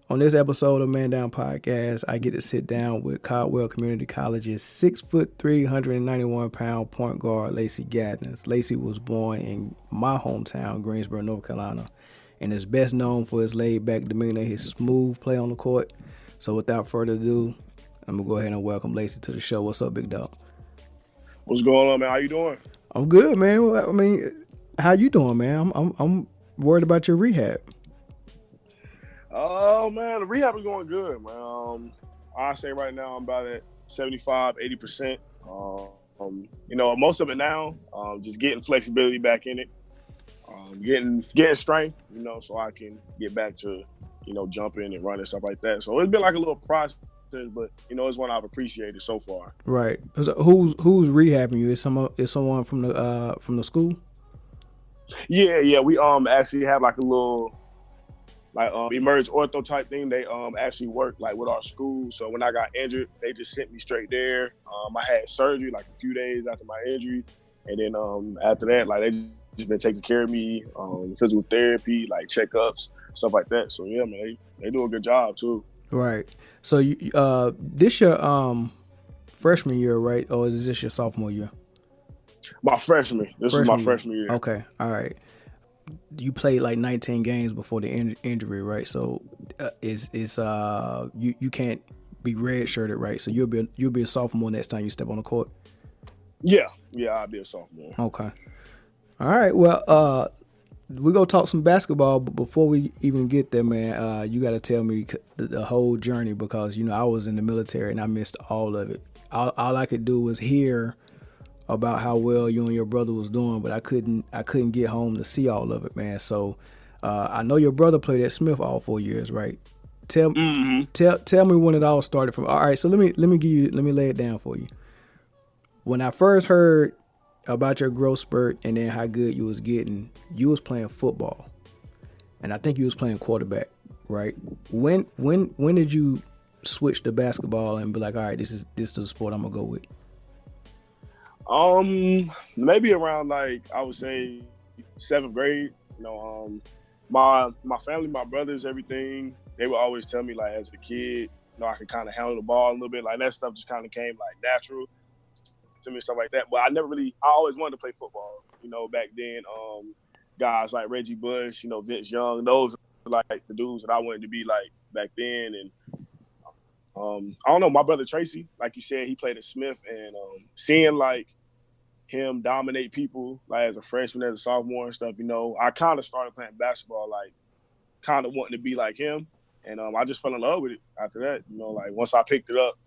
On this episode of Man Down Podcast, I get to sit down with Caldwell Community College's 6'3", 191-pound point guard Lacey Gathings. Lacey was born in my hometown, Greensboro, North Carolina, and is best known for his laid-back demeanor, his smooth play on the court. So without further ado, I'm gonna go ahead and welcome Lacey to the show. What's up, big dog? What's going on, man? How you doing? I'm good, man. I mean, how you doing, man? I'm worried about your rehab. Oh, man, the rehab is going good, man. I say right now I'm about at 75, 80%. Most of it now, just getting flexibility back in it, getting strength, so I can get back to, jumping and running, stuff like that. So it's been like a little process, but, it's one I've appreciated so far. Right. Who's rehabbing you? Is someone from the school? Yeah. We actually have like a little emerge ortho type thing. They actually work like with our school. So when I got injured, they just sent me straight there. I had surgery like a few days after my injury, and then after that, like they just been taking care of me, physical therapy, like checkups, stuff like that. So yeah, man, they do a good job too. Right. So you this your freshman year, right? Or is this your sophomore year? My freshman. This is my freshman year. Okay. All right. You played like 19 games before the injury, right? So you can't be redshirted, right? So you'll be a sophomore next time you step on the court. Yeah, I'll be a sophomore. Okay. All right. Well, we gonna talk some basketball, but before we even get there, man, you got to tell me the whole journey because I was in the military and I missed all of it. All I could do was hear about how well you and your brother was doing, but I couldn't get home to see all of it, man. So I know your brother played at Smith all 4 years, right? Tell me when it all started from. All right, so let me lay it down for you. When I first heard about your growth spurt and then how good you was getting, you was playing football, and I think you was playing quarterback, right? When did you switch to basketball and be like, all right, this is the sport I'm gonna go with? Maybe around like I would say 7th grade. My family, my brothers, everything, they would always tell me like as a kid, I could kind of handle the ball a little bit. Like that stuff just kind of came like natural to me, stuff like that. But I always wanted to play football. Back then, guys like Reggie Bush, Vince Young, those were like the dudes that I wanted to be like back then. And I don't know, my brother Tracy, like you said, he played at Smith, and seeing like him dominate people like as a freshman, as a sophomore and stuff, I kind of started playing basketball like kind of wanting to be like him, and I just fell in love with it after that. Like once I picked it up,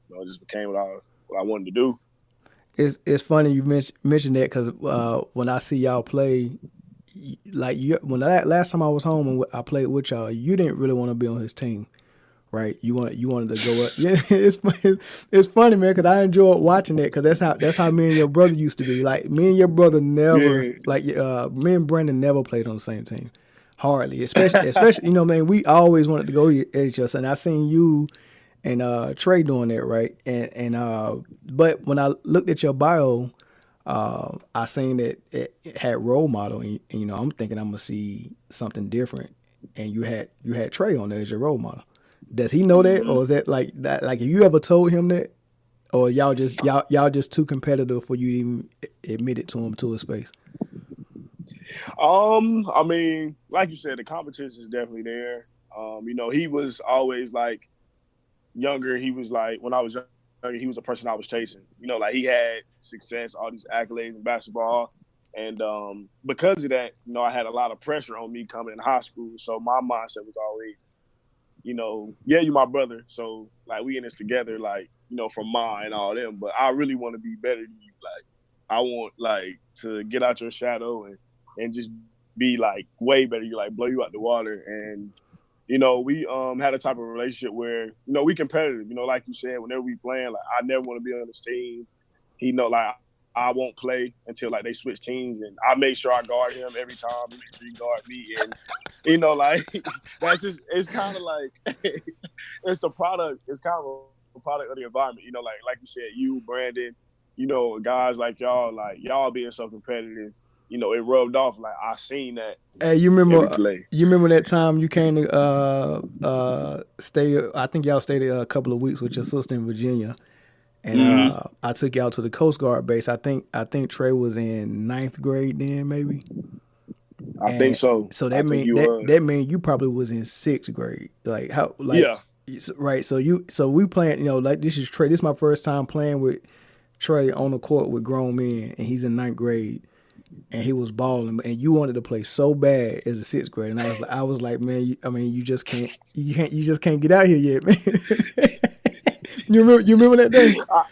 it just became what I wanted to do. It's funny you mentioned that because when I see y'all play, like last time I was home and I played with y'all, you didn't really want to be on his team. Right, you wanted to go up. Yeah, it's funny, man, because I enjoyed watching it because that's how me and your brother used to be. Like me and your brother never me and Brandon never played on the same team, hardly. Especially man, we always wanted to go at each other. And I seen you and Trey doing that, right? And but when I looked at your bio, I seen that it had role model, and I'm thinking I'm gonna see something different, and you had Trey on there as your role model. Does he know that, or is that like that? Like, have you ever told him that, or y'all just too competitive for you to even admit it to him to his face? I mean, like you said, the competition is definitely there. He was always like younger. He was like when I was younger, he was a person I was chasing. Like he had success, all these accolades in basketball, and because of that, I had a lot of pressure on me coming in high school. So my mindset was always, you my brother, so like we in this together, like, from mine and all them, but I really want to be better than you. Like I want like to get out your shadow and just be like way better. You like blow you out the water. And we had a type of relationship where, we competitive, like you said, whenever we playing, like I never want to be on this team. Like I won't play until like they switch teams, and I make sure I guard him every time he guard me. And like that's just, it's kind of like it's the product. It's kind of a product of the environment. Like you said, you, Brandon, guys like y'all being so competitive. it rubbed off. Like I seen that Hey, every play. you remember that time you came to stay? I think y'all stayed a couple of weeks with your sister in Virginia, and Hmm. I took y'all to the Coast Guard base. I think Trey was in ninth grade then, maybe. I think And so. so I that think mean you that that mean you probably was in sixth grade. Like how like yeah. right. So we playing. Like this is Trey. This is my first time playing with Trey on the court with grown men, and he's in ninth grade, and he was balling. And you wanted to play so bad as a sixth grade, and I was like, man, you just you just can't get out here yet, man. You remember that day? I,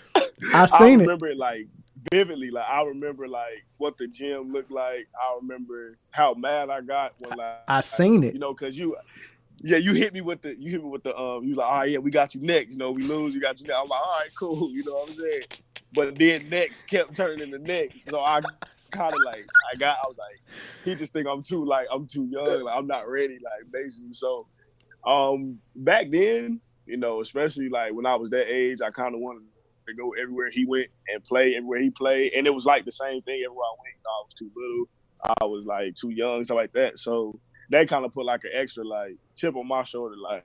I I seen it. remember it like vividly. Like I remember like what the gym looked like. I remember how mad I got when like I seen it. because yeah, you hit me with the you like, all right, yeah, we got you next. We lose, you got you now. I'm like, all right, cool, you know what I'm saying? But then next kept turning into next. So I kind of like I was like, he just think I'm too young, like I'm not ready, like basically. So back then, especially like when I was that age, I kind of wanted to go everywhere he went and play everywhere he played. And it was like the same thing everywhere I went. I was too little. I was like too young, stuff like that. So that kind of put like an extra like chip on my shoulder, like,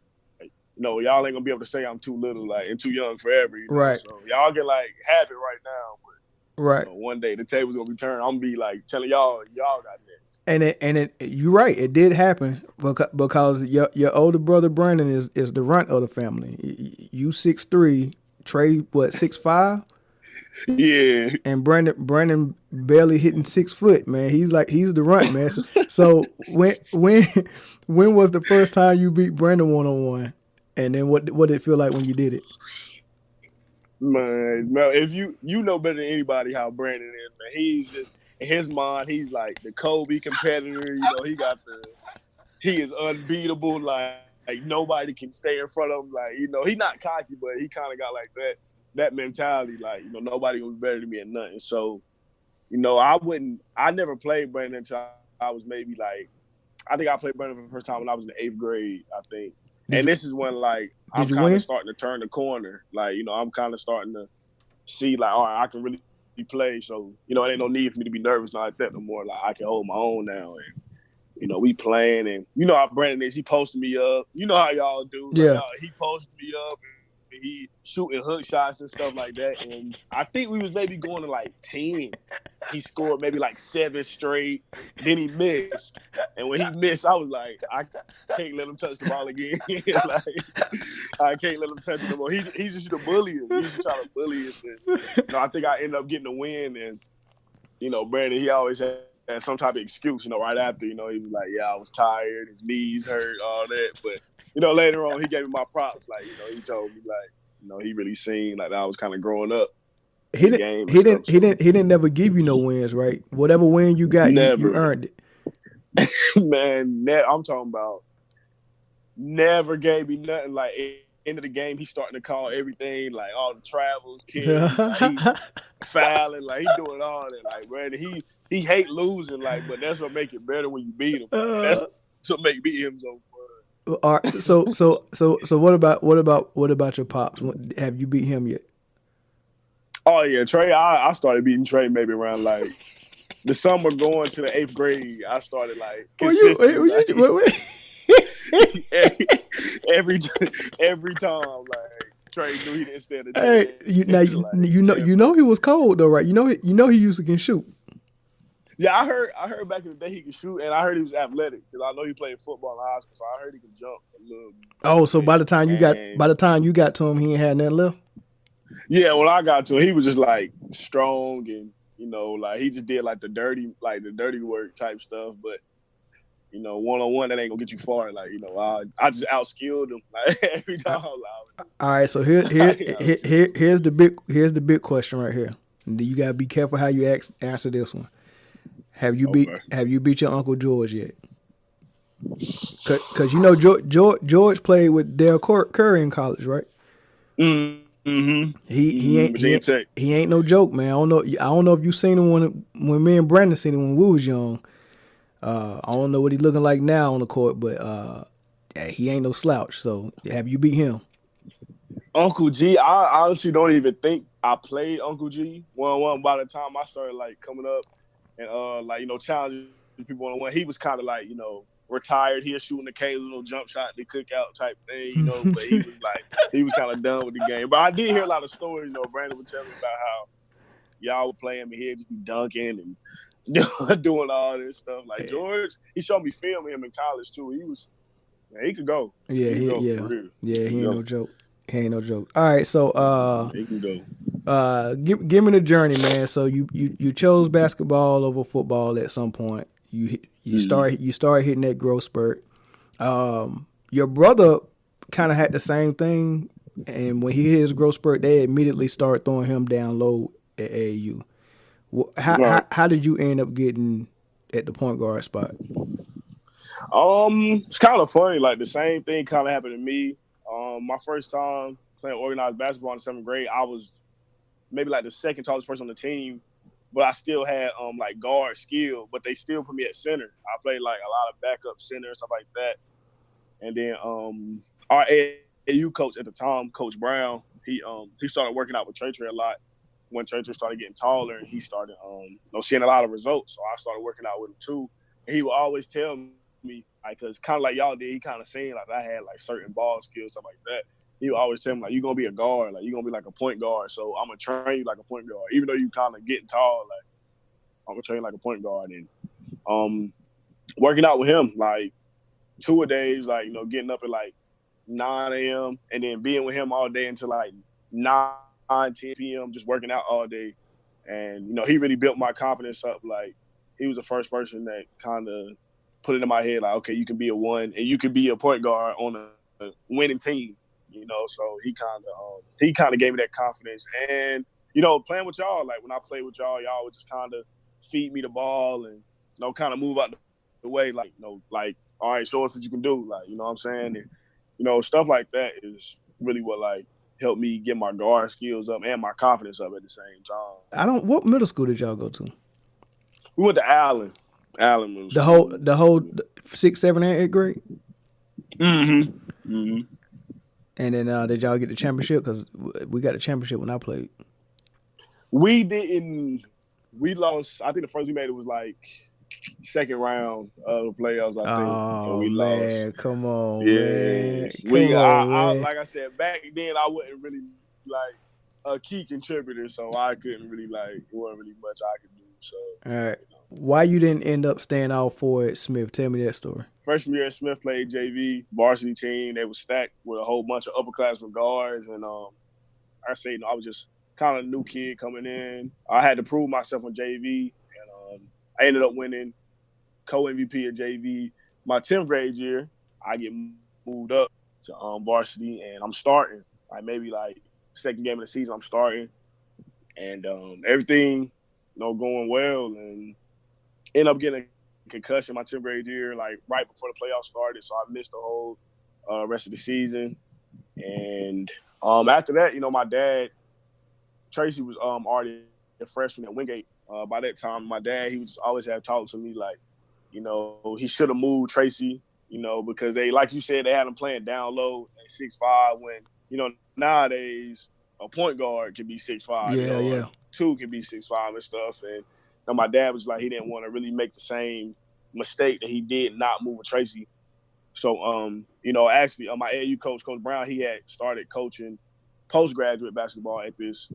y'all ain't gonna be able to say I'm too little, like, and too young forever. Right. So y'all can like have it right now, but Right. one day the table's gonna be turned. I'm gonna be like telling y'all got that. And you're right. It did happen because your older brother Brandon is the runt of the family. You 6'3", Trey what 6'5", Yeah. and Brandon barely hitting 6 foot. Man, he's the runt, man. So when was the first time you beat Brandon 1-on-1? And then what did it feel like when you did it? Man, if you know better than anybody how Brandon is, man. He's just in his mind, he's like the Kobe competitor. He is unbeatable. Like nobody can stay in front of him. Like, he not cocky, but he kind of got like that mentality. Like, nobody will be better than me at nothing. So, I never played Brandon until I was maybe like, I think I played Brandon for the first time when I was in the 8th grade, I think. Did And you this is when like I'm did you kind of win? starting to turn the corner. Like, I'm kind of starting to see like, all right, I can really play. So, it ain't no need for me to be nervous like that no more. Like I can hold my own now. And, we playing, and how Brandon is. He posted me up. You know how y'all do. Like, Yeah. he posted me up. And he shooting hook shots and stuff like that. And I think we was maybe going to like 10. He scored maybe like 7 straight. Then he missed. And when he missed, I was like, I can't let him touch the ball again. Like, I can't let him touch it no more. He just used to bully us. He used to try to bully us. And, I think I ended up getting a win. And, Brandon, he always had some type of excuse, right after, he was like, yeah, I was tired, his knees hurt, all that. But, later on, he gave me my props. Like, he told me, like, he really seen, like, I was kind of growing up in He the didn't game and he stuff. didn't he didn't he didn't never give you no wins, right? Whatever win you got, you Never. earned it. Man, I'm talking about never gave me nothing. Like, end of the game, he's starting to call everything, like, all the travels, carries, like, he fouling, like, he doing all that. Like, Brandon, he hate losing, like, but that's what make it better when you beat him. Like, that's what make beat him so fun. All right, so what about your pops? Have you beat him yet? Oh yeah, Trey. I started beating Trey maybe around like the summer going to the 8th grade. I started like consistently, every every time. Like Trey knew he didn't stand a Hey, chance. Like, you know he was cold though, right? You know he used to can shoot. yeah, I heard back in the day he could shoot, and I heard he was athletic because I know he played football in high school, so I heard he could jump a little. Oh, so Bit. by the time you got to him, he ain't had nothing left. Yeah, when I got to him, he was just like strong and like he just did like the dirty work type stuff. But 1-on-1 that ain't gonna get you far. Like I just outskilled him like every time. All right, so here's the big question right here. You gotta be careful how you answer this one. Have you beat your Uncle George yet? Because George played with Dale Curry in college, right? Mm-hmm. He ain't no joke, man. I don't know if you seen him when me and Brandon seen him when we was young. I don't know what he's looking like now on the court, but he ain't no slouch. So have you beat him? Uncle G, I honestly don't even think I played Uncle G 1-on-1 by the time I started like coming up and challenging people on one. He was kind of like retired. He was shooting occasional jump shot, the cookout type thing, but he was kind of done with the game. But I did hear a lot of stories. Brandon would tell me about how y'all would play him and he'd just be dunking and doing all this stuff. Like George, he showed me film of him in college too. He could go. Yeah, he could go yeah, for real. yeah. He ain't no joke. He ain't no joke. All right, so he can go. give me the journey, man. So you chose basketball over football at some point. You start hitting that growth spurt. Your brother kind of had the same thing, and when he hit his growth spurt, they immediately started throwing him down low at AAU. How did you end up getting at the point guard spot? It's kind of funny. Like the same thing kind of happened to me. My first time playing organized basketball in 7th grade, I was maybe like the second tallest person on the team, but I still had like guard skill. But they still put me at center. I played like a lot of backup center and stuff like that. And then our AAU coach at the time, Coach Brown, he started working out with Trey a lot. When Trey started getting taller, and he started seeing a lot of results. So I started working out with him too. And he would always tell me, because kind of like y'all did, he kind of seen like I had like certain ball skills, stuff like that. He would always tell me like, you're gonna be a guard, like you're gonna be like a point guard. So I'm gonna train you like a point guard, even though you kind of getting tall. Like I'm gonna train you like a point guard. And working out with him like 2 days, like getting up at like 9 a.m. and then being with him all day until like 10 p.m. just working out all day. And he really built my confidence up. Like he was the first person that kind of put it in my head like, okay, you can be a 1 and you can be a point guard on a winning team. So he kind of gave me that confidence. And playing with y'all, like when I played with y'all would just kind of feed me the ball and kind of move out the way, like like, all right, show us what you can do, like what I'm saying. And stuff like that is really what like helped me get my guard skills up and my confidence up at the same time. What middle school did y'all go to? We went to Allen Middle The School. whole 6, 7, and 8th grade. Mm-hmm. And then did y'all get the championship? Because we got a championship when I played. We didn't. We lost. I think the first we made it was like second round of the playoffs. I think. Oh and we man, lost. come on, Yeah, man. I like I said back then, I wasn't really like a key contributor, so I couldn't really like. It wasn't really much I could do. So. All right. Why you didn't end up staying out for at Smith? Tell me that story. Freshman year at Smith, played JV varsity team. They were stacked with a whole bunch of upperclassmen guards, and I say I was just kind of a new kid coming in. I had to prove myself on JV, and I ended up winning co-MVP at JV. My 10th grade year, I get moved up to varsity, and I'm starting. Like maybe like second game of the season, I'm starting, and everything going well, and end up getting a concussion my 10th grade year, like right before the playoffs started. So I missed the whole rest of the season. And after that, my dad, Tracy, was already a freshman at Wingate. By that time, my dad, he would always have talked to me like, he should have moved Tracy, because they, like you said, they had him playing down low at 6'5", when, nowadays a point guard can be 6'5", yeah. 2 can be 6'5" and stuff. And my dad was like, he didn't want to really make the same mistake that he did not moving Tracy. So, actually, my AAU coach, Coach Brown, he had started coaching postgraduate basketball at this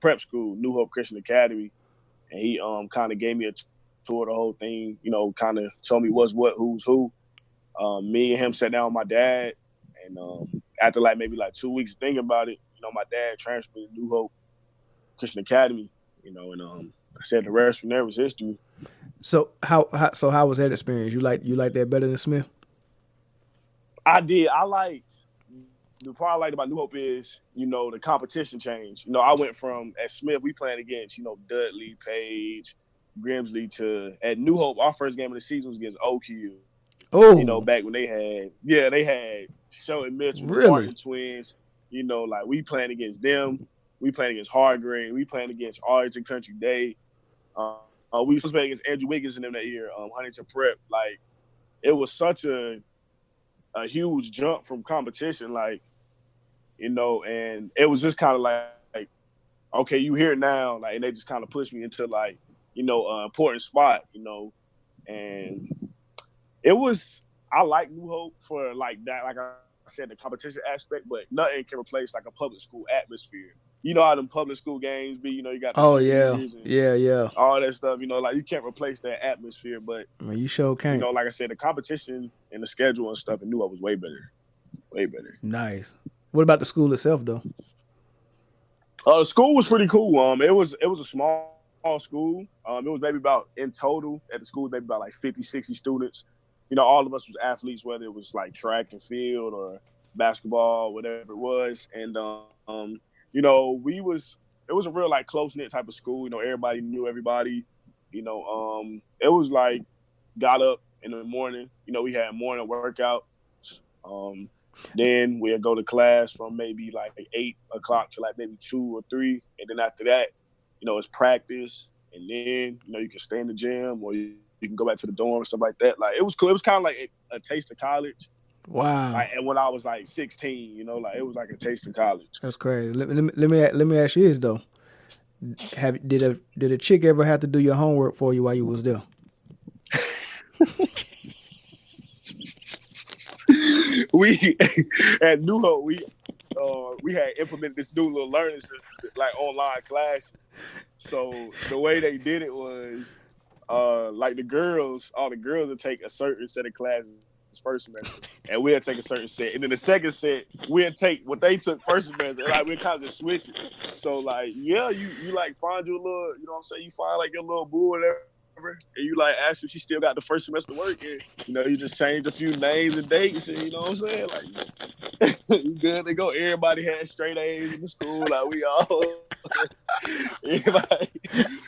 prep school, New Hope Christian Academy. And he kind of gave me a tour of the whole thing, kind of told me what's what, who's who. Me and him sat down with my dad. And after maybe 2 weeks thinking about it, my dad transferred to New Hope Christian Academy, and I said the rest from there was history. So how was that experience? You like that better than Smith? I did. The part I liked about New Hope is, the competition changed. I went from at Smith, we playing against, Dudley, Page, Grimsley, to at New Hope, our first game of the season was against OQ. Oh. Back when they had Shelton Mitchell, really? Martin twins, we playing against them. We playing against Hardgrave. We playing against Arlington Country Day. We was playing against Andrew Wiggins and them that year, Huntington Prep. Like, it was such a huge jump from competition, and it was just kind of like, okay, you here now, and they just kind of pushed me into important spot, and it was. I like New Hope for like that, like I said, the competition aspect, but nothing can replace like a public school atmosphere. You know how them public school games be, you got the Oh yeah, cheerleaders and yeah. all that stuff, like you can't replace that atmosphere. But I mean, you sure can't. like I said, the competition and the schedule and stuff in New Hope was way better. Way better. Nice. What about the school itself though? The school was pretty cool. It was a small school. It was maybe about in total at the school, maybe about like 50, 60 students. All of us was athletes, whether it was like track and field or basketball, whatever it was. And it was a real like close knit type of school. Everybody knew everybody. It was like got up in the morning. We had morning workouts. Then we'd go to class from maybe like 8 o'clock to like maybe 2 or 3. And then after that, it's practice. And then, you can stay in the gym or you can go back to the dorm or stuff like that. Like, it was cool. It was kind of like a taste of college. Wow. Like, and when I was like 16, like it was like a taste of college. That's crazy. Let me ask you this though. Did a chick ever have to do your homework for you while you was there? We at New Hope, we had implemented this new little learning system, like online classes. So the way they did it was, like all the girls would take a certain set of classes first semester, and we'll take a certain set, and then the second set we'll take what they took first semester, and like we'll kind of just switch it. So like, yeah, you like find you a little, you know what I'm saying? You find like your little boo or whatever. And you like ask if she still got the first semester work, and you just change a few names and dates, and you know what I'm saying? Like, you good to go. Everybody had straight A's in the school, like we all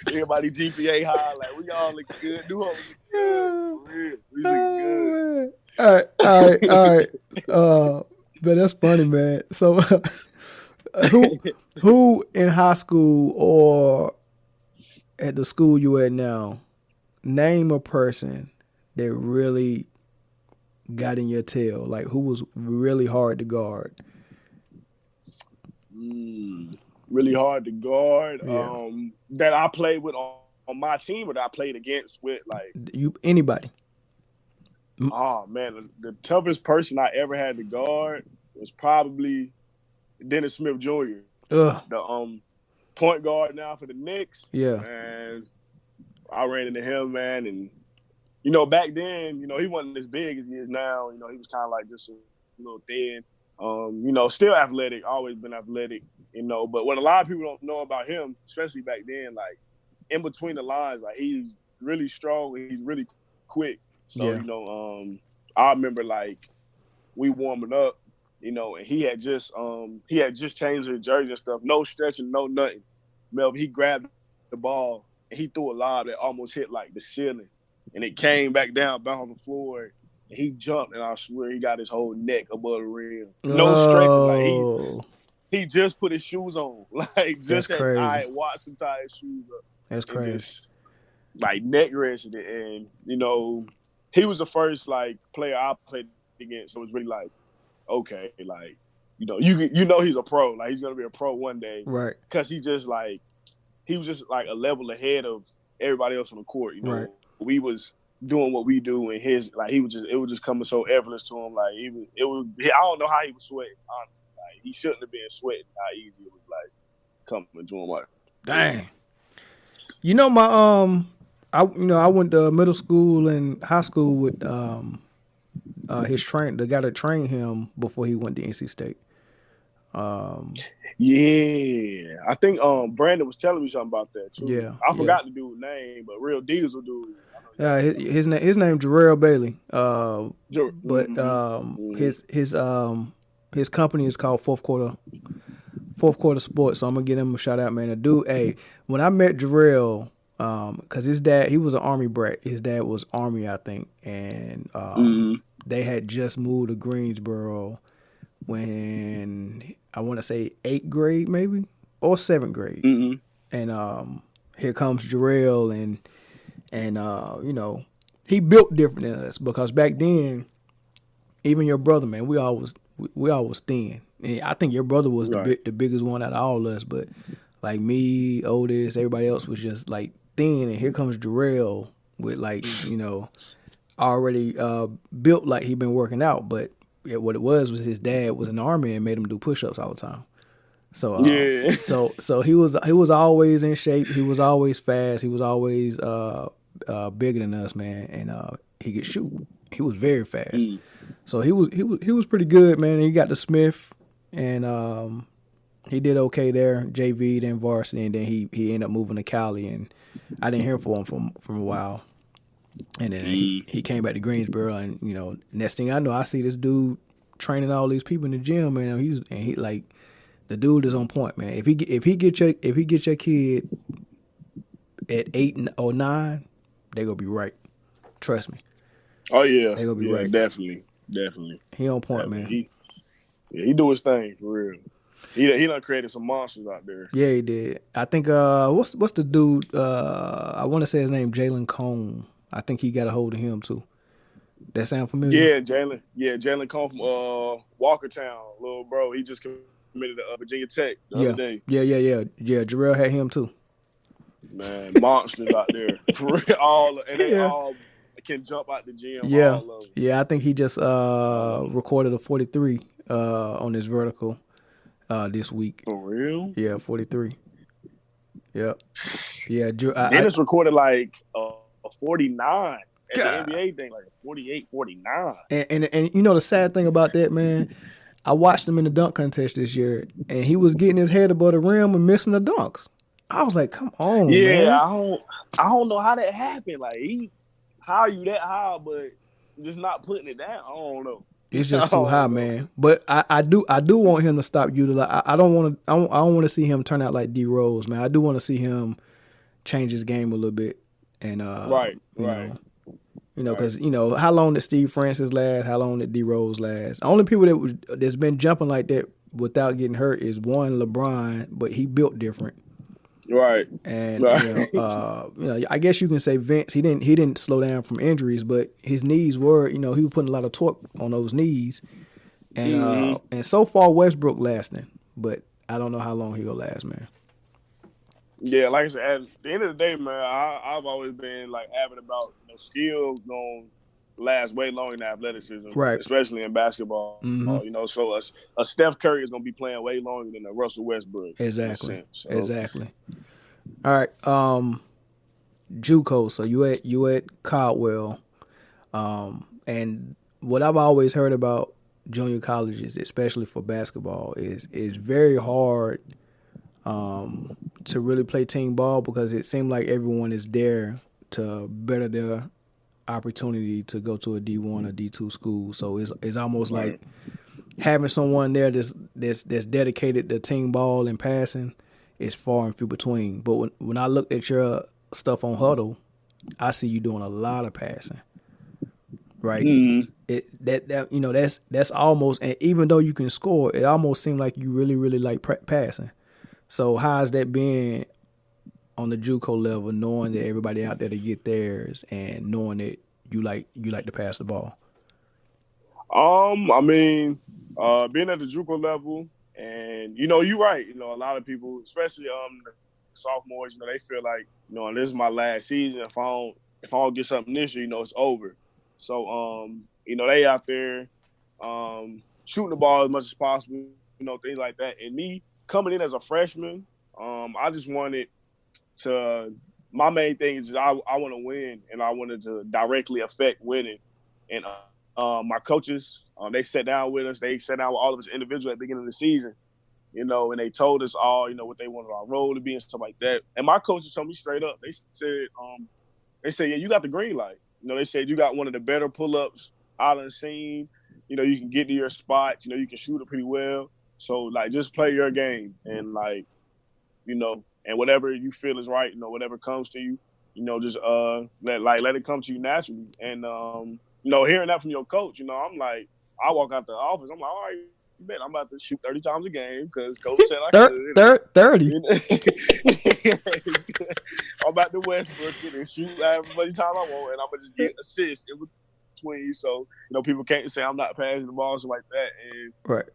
everybody GPA high, like we all look good. New Hope look good. For real. We look good. All right. But that's funny, man. So who in high school or at the school you at now, name a person that really got in your tail, like who was really hard to guard. Really hard to guard. Yeah. That I played with on my team, or that I played against with, like anybody. Oh man, the toughest person I ever had to guard was probably Dennis Smith Jr. The point guard now for the Knicks. Yeah. And I ran into him, man, and back then, he wasn't as big as he is now. He was kind of like just a little thin. Still athletic, always been athletic, But what a lot of people don't know about him, especially back then, like in between the lines, like he's really strong and he's really quick. So, yeah. I remember like we warming up, and he had just changed his jersey and stuff. No stretching, no nothing. Mel, he grabbed the ball and he threw a lob that almost hit like the ceiling, and it came back down, bounced on the floor. And he jumped, and I swear he got his whole neck above the rim. No stretching, like he just put his shoes on, like just I had watched him tie his shoes up. That's crazy. Just, like neck wrested it, and he was the first like player I played against, so it was really like, okay, like he's a pro, like he's gonna be a pro one day, right? Because he was just like a level ahead of everybody else on the court. Right. We was doing what we do, and it was just coming so effortless to him. Like I don't know how he was sweating. Honestly, like he shouldn't have been sweating. How easy it was like coming to him. Like, dang. My I went to middle school and high school with the guy that trained him before he went to NC State. Yeah, I think Brandon was telling me something about that too. Yeah, I forgot the dude's name, but Real Diesel dude. Yeah, his name Jarrell Bailey. His company is called Fourth Quarter Sports. So I'm gonna give him a shout out, man. The dude, when I met Jarrell, because his dad, he was an Army brat. His dad was Army, I think, and they had just moved to Greensboro when I want to say 8th grade, maybe, or 7th grade. Mm-hmm. And here comes Jarrell, and he built different than us, because back then, even your brother, man, we all was thin. And I think your brother was the biggest one out of all of us, but like me, Otis, everybody else was just like thin, and here comes Jarrell with like already built like he been working out, but what it was his dad was in the army and made him do push-ups all the time. So Yeah. so he was always in shape. He was always fast. He was always bigger than us, man. And he could shoot. He was very fast. So he was pretty good, man. And he got to Smith, and he did okay there. JV, then varsity, and then he ended up moving to Cali, and I didn't hear from him from a while. And then he came back to Greensboro, and next thing I know, I see this dude training all these people in the gym, man. He like the dude is on point, man. If he get your kid at 8 or 9, they gonna be right. Trust me. Oh yeah, they gonna be right. Definitely. He on point, man. He do his thing for real. He done created some monsters out there. Yeah, he did. I think what's the dude? I want to say his name, Jalen Cone. I think he got a hold of him too. That sound familiar? Yeah, Jalen Cone from Walkertown, little bro. He just committed to Virginia Tech the other day. Yeah. Jarrell had him too. Man, monsters out there. They all can jump out the gym. Yeah, all of them. Yeah. I think he just recorded a 43 on his vertical this week. For real? Yeah, 43. Yep. Yeah. Dennis recorded like a 49 at the NBA thing, like a 48, 49. And the sad thing about that, man, I watched him in the dunk contest this year, and he was getting his head above the rim and missing the dunks. I was like, come on, man. I don't know how that happened. Like, how are you that high, but just not putting it down? I don't know. It's just too high, man. But I do want him to stop utilizing. I don't want to see him turn out like D Rose, man. I do want to see him change his game a little bit. And because how long did Steve Francis last? How long did D Rose last? The only people that's been jumping like that without getting hurt is one LeBron, but he built different. Right. And I guess you can say Vince. He didn't slow down from injuries, but his knees were, he was putting a lot of torque on those knees. And and so far Westbrook lasting, but I don't know how long he'll last, man. Yeah, like I said, at the end of the day, man, I've always been like avid about skill going last way longer than athleticism, right? Especially in basketball. So a Steph Curry is going to be playing way longer than a Russell Westbrook. Exactly. Exactly. All right. JUCO. So you at Caldwell, and what I've always heard about junior colleges, especially for basketball, is very hard to really play team ball because it seems like everyone is there to better their opportunity to go to a D1 or D2 school. So it's almost like having someone there that's dedicated to team ball and passing is far and few between. But when I looked at your stuff on Huddle, I see you doing a lot of passing. Right? That's almost, and even though you can score, it almost seemed like you really, really like passing. So how's that been on the JUCO level, knowing that everybody out there to get theirs and knowing that you like to pass the ball? I mean, being at the JUCO level, and you're right. A lot of people, especially the sophomores, they feel like this is my last season. If I don't get something this year, it's over. So they out there shooting the ball as much as possible, things like that. And me coming in as a freshman, I just wanted to. My main thing is I want to win, and I wanted to directly affect winning. And my coaches, they sat down with us. They sat down with all of us individually at the beginning of the season, and they told us all, what they wanted our role to be and stuff like that. And my coaches told me straight up, they said, yeah, you got the green light. They said you got one of the better pull-ups out of the scene. You can get to your spot. You can shoot it pretty well. So, just play your game and, and whatever you feel is right, whatever comes to you, just let it come to you naturally. And, hearing that from your coach, I'm like, I walk out the office, I'm like, all right, bet I'm about to shoot 30 times a game because coach said I could. 30? I'm about to Westbrook it and shoot however many times I want, and I'm going to just get assists in between. So, people can't say I'm not passing the ball, something like that. And, right.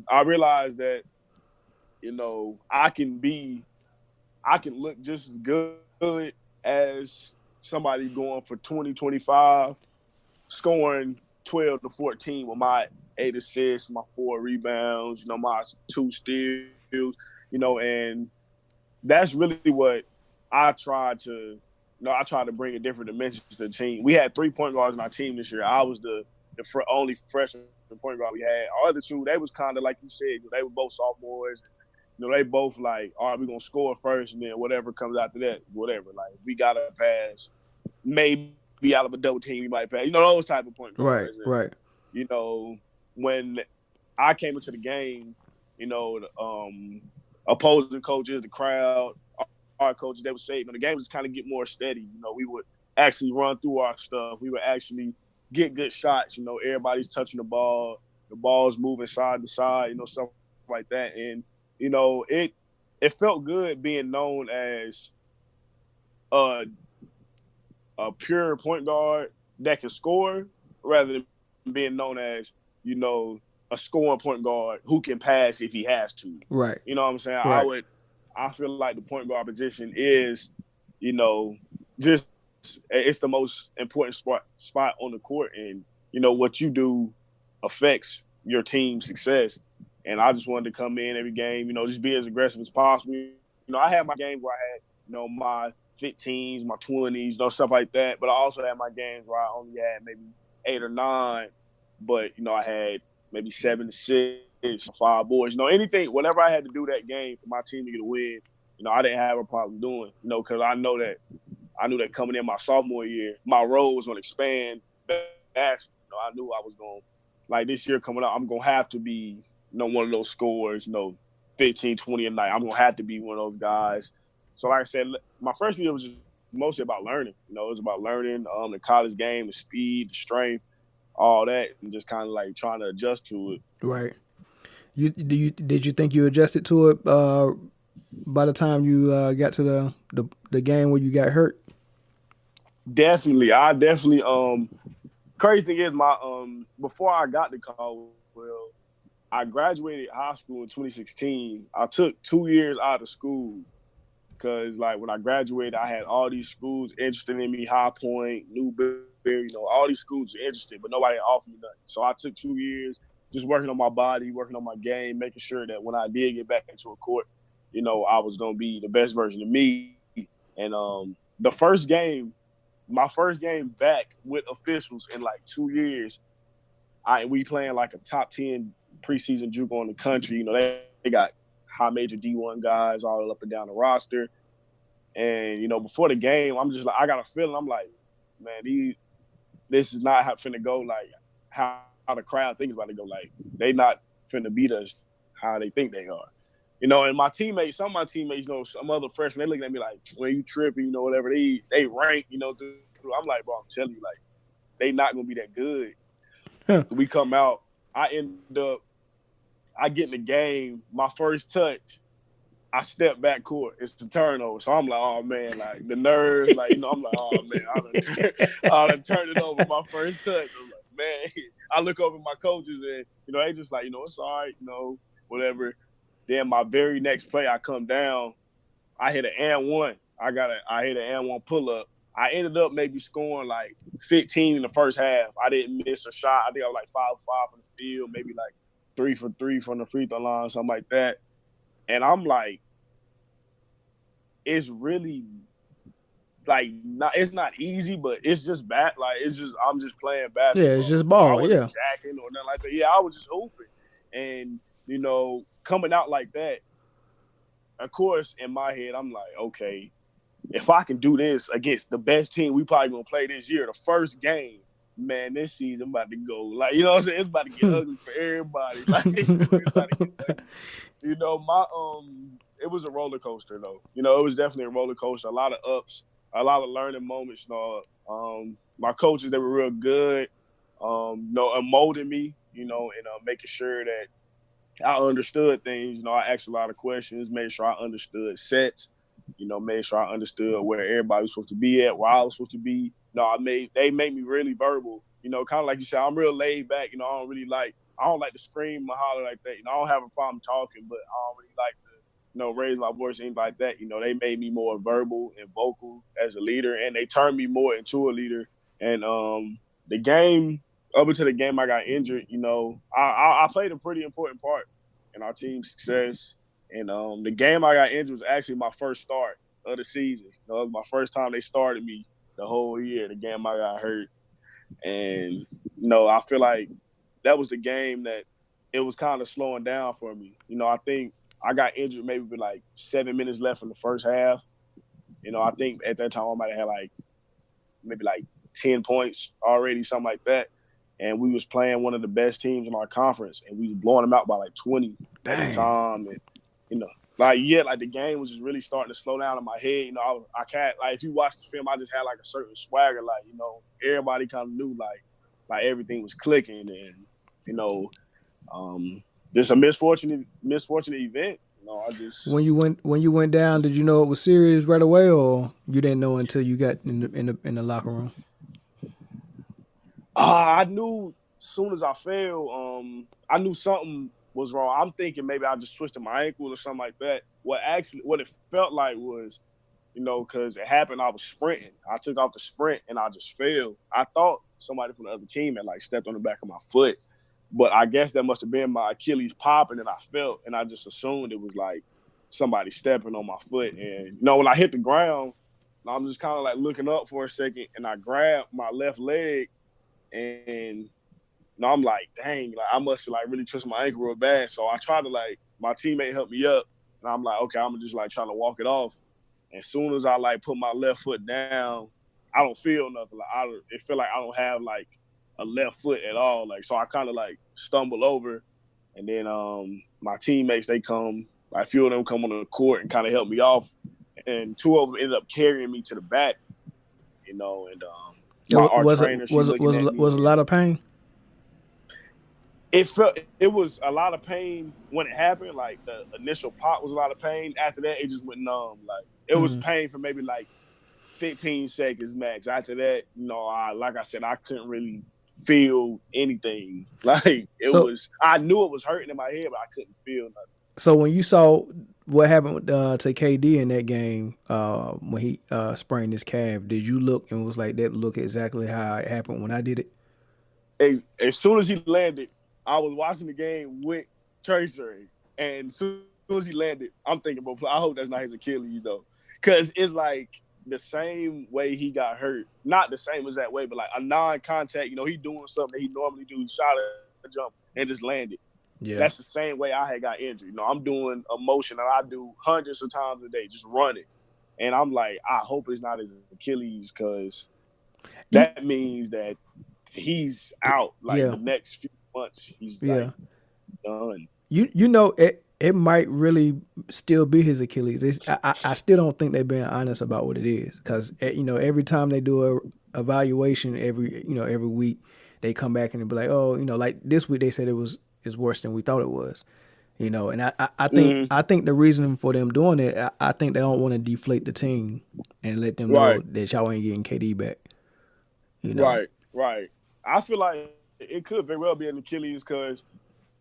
I realized that, I can look just as good as somebody going for 20, 25, scoring 12 to 14 with my 8 assists, my 4 rebounds, my 2 steals, and that's really what I tried I tried to bring a different dimension to the team. We had 3 point guards on our team this year. I was the only freshman point guard we had. Our other two, they was kind of like you said, they were both sophomores. They both like, all right, we're gonna score first, and then whatever comes after that, whatever. Like we gotta pass. Maybe out of a double team, we might pass. Those type of point guards. Right, And right, when I came into the game, opposing coaches, the crowd, our coaches, they would say, the game was kind of get more steady. We would actually run through our stuff. We would actually get good shots. Everybody's touching the ball's moving side to side, stuff like that. And it felt good being known as a a pure point guard that can score rather than being known as, a scoring point guard who can pass if he has to. right, You know what I'm saying? right. I feel like the point guard position is, just it's the most important spot on the court, and what you do affects your team's success. And I just wanted to come in every game, just be as aggressive as possible. I had my games where I had, my 15s, my 20s, stuff like that. But I also had my games where I only had maybe 8 or 9, but I had maybe 7 to 6, 5 boards. Anything, whatever I had to do that game for my team to get a win, I didn't have a problem doing. Because I knew that coming in my sophomore year, my role was going to expand vastly. I knew I was going, like this year coming up, I'm going to have to be, one of those scorers, 15, 20 a night. I'm going to have to be one of those guys. So like I said, my first year was just mostly about learning. It was about learning the college game, the speed, the strength, all that, and just kind of like trying to adjust to it. Right. Did you think you adjusted to it by the time you got to the game where you got hurt? Definitely. Crazy thing is before I got to college, I graduated high school in 2016. I took 2 years out of school because, like, when I graduated, I had all these schools interested in me, High Point, Newberry, all these schools were interested, but nobody offered me nothing. So I took 2 years just working on my body, working on my game, making sure that when I did get back into a court, I was going to be the best version of me. And my first game back with officials in like 2 years, we playing like a top 10 preseason JUCO in the country. They got high major D1 guys all up and down the roster. And, before the game, I'm just like, I got a feeling. I'm like, man, this is not how finna go, like how the crowd thinks about it go. Like, they not finna beat us how they think they are. And my teammates, some of my teammates, some other freshmen, they looking at me like, when you tripping, whatever, they rank, I'm like, bro, I'm telling you, like, they not gonna be that good. Huh. We come out, I get in the game, my first touch, I step back court. It's the turnover. So I'm like, oh, man, like the nerves, like, I'm like, oh, man, I done turned it over my first touch. I'm like, man, I look over at my coaches and, they just like, it's all right, whatever. Then my very next play, I come down, I hit an and one. I hit an and one pull up. I ended up maybe scoring like 15 in the first half. I didn't miss a shot. I think I was like 5-5 from the field, maybe like 3 for 3 from the free throw line, something like that. And I'm like, it's really like it's not easy, but it's just bad. Like I'm just playing basketball. Yeah, it's just ball. I Yeah. wasn't jacking or nothing like that. Yeah, I was just hooping. And coming out like that, of course, in my head, I'm like, okay, if I can do this against the best team we probably gonna play this year, the first game, man, this season about to go. Like, what I'm saying? It's about to get ugly for everybody. Like, it's about to get ugly. It was a roller coaster though. It was definitely a roller coaster. A lot of ups, a lot of learning moments. My coaches, they were real good. Molding me. And making sure that I understood things. I asked a lot of questions, made sure I understood sets. Made sure I understood where everybody was supposed to be at, where I was supposed to be. They made me really verbal. Kind of like you said, I'm real laid back. I don't like to scream or holler like that. I don't have a problem talking, but I don't really like raise my voice, anything like that. They made me more verbal and vocal as a leader, and they turned me more into a leader. And the game, up until the game I got injured, I played a pretty important part in our team's success. And the game I got injured was actually my first start of the season. It was my first time they started me the whole year. The game I got hurt, and I feel like that was the game that it was kind of slowing down for me. I think I got injured maybe with like 7 minutes left in the first half. I think at that time I might have had like maybe like 10 points already, something like that. And we was playing one of the best teams in our conference, and we was blowing them out by like 20 at the time. And like the game was just really starting to slow down in my head. I can't, like, if you watch the film, I just had like a certain swagger, like, everybody kind of knew like everything was clicking, and just a misfortunate event. I just when you went down, did you know it was serious right away, or you didn't know until you got in the locker room? I knew as soon as I fell, I knew something was wrong. I'm thinking maybe I just twisted my ankle or something like that. What it felt like was, because it happened, I was sprinting. I took off the sprint and I just fell. I thought somebody from the other team had like stepped on the back of my foot, but I guess that must have been my Achilles popping, and I felt, and I just assumed it was like somebody stepping on my foot. And when I hit the ground, I'm just kind of like looking up for a second, and I grabbed my left leg. And I'm like, dang, like I must have like really twisted my ankle real bad. So I tried to, like, my teammate helped me up, and I'm like, okay, I'm just like trying to walk it off. And as soon as I like put my left foot down, I don't feel nothing. Like it feel like I don't have like a left foot at all. Like, so I kind of like stumble over, and then my teammates, they come, like, a few of them come on the court and kind of help me off, and two of them ended up carrying me to the back, and our trainer, she looking at me. Was a lot of pain? It was a lot of pain when it happened. Like, the initial pop was a lot of pain. After that, it just went numb. Like, it was pain for maybe like 15 seconds max. After that, like I said, I couldn't really feel anything. Like, I knew it was hurting in my head, but I couldn't feel nothing. So when you saw what happened to KD in that game, when he sprained his calf, did you look and was like, that look exactly how it happened when I did it? As soon as he landed, I was watching the game with Tracer, and as soon as he landed, I'm thinking, bro, I hope that's not his Achilles, though, because it's like the same way he got hurt. Not the same as that way, but like a non-contact. He doing something that he normally do. He shot a jump and just landed. Yeah. That's the same way I had got injured. I'm doing a motion that I do hundreds of times a day, just running. And I'm like, I hope it's not his Achilles, because that means that he's out. Like, the next few months, he's like done. It might really still be his Achilles. I still don't think they're being honest about what it is, because every time they do a evaluation every week, they come back and they be like, oh, like this week they said it's worse than we thought it was, and I think I think the reason for them doing it, I think they don't want to deflate the team and let them know that y'all ain't getting KD back. Right. I feel like it could very well be an Achilles, because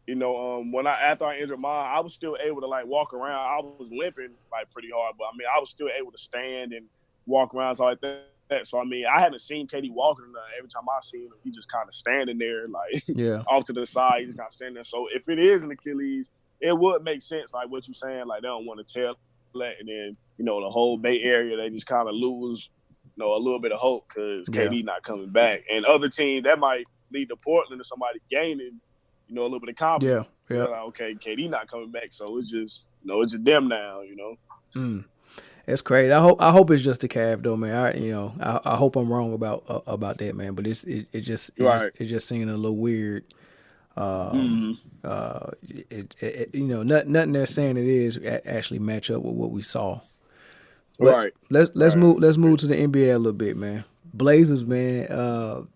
after I injured mine, I was still able to like walk around. I was limping like pretty hard, but I mean, I was still able to stand and walk around, so like that. So I mean, I haven't seen KD walking. Every time I see him, he just kind of standing there, like off to the side. He just kind of standing there. So if it is an Achilles, it would make sense, like what you're saying. Like, they don't want to tell that, and then the whole Bay Area, they just kind of lose a little bit of hope, because KD not coming back. And other teams, that might lead to Portland or somebody gaining a little bit of confidence. Yeah. Like, okay, KD not coming back, so it's just it's just them now. It's crazy. I hope it's just a calf, though, man. I hope I'm wrong about that, man. But it just seemed a little weird. Nothing they're saying it is actually match up with what we saw. But let's move to the NBA a little bit, man. Blazers, man.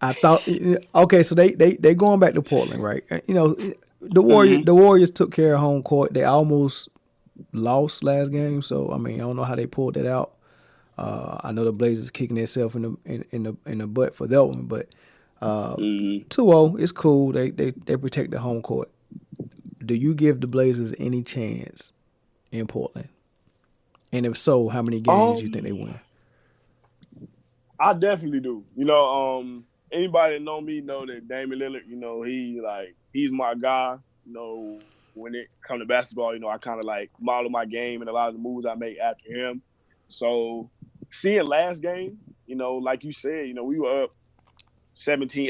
I thought, okay, so they going back to Portland, right? The Warriors took care of home court. They almost lost last game, so I mean, I don't know how they pulled that out. I know the Blazers kicking themselves in the butt for that one, but 2-0, it's cool. They protect the home court. do you give the Blazers any chance in Portland? And if so, how many games you think they win? I definitely do. Anybody that know me know that Damian Lillard, he's my guy. When it comes to basketball, I kind of like model my game and a lot of the moves I make after him. So seeing last game, like you said, we were up 17,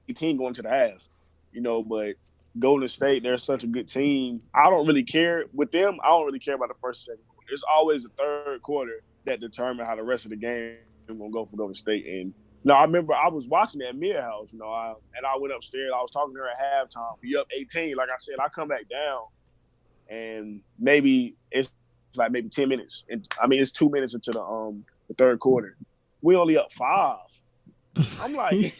18 going to the half, but Golden State, they're such a good team. I don't really care with them. I don't really care about the first, second quarter. It's always the third quarter that determine how the rest of the game is going to go for Golden State. And I remember I was watching at Mia house, and I went upstairs. I was talking to her at halftime. We up 18. Like I said, I come back down, and maybe it's like maybe 10 minutes. And it's 2 minutes into the third quarter. We only up 5. I'm like,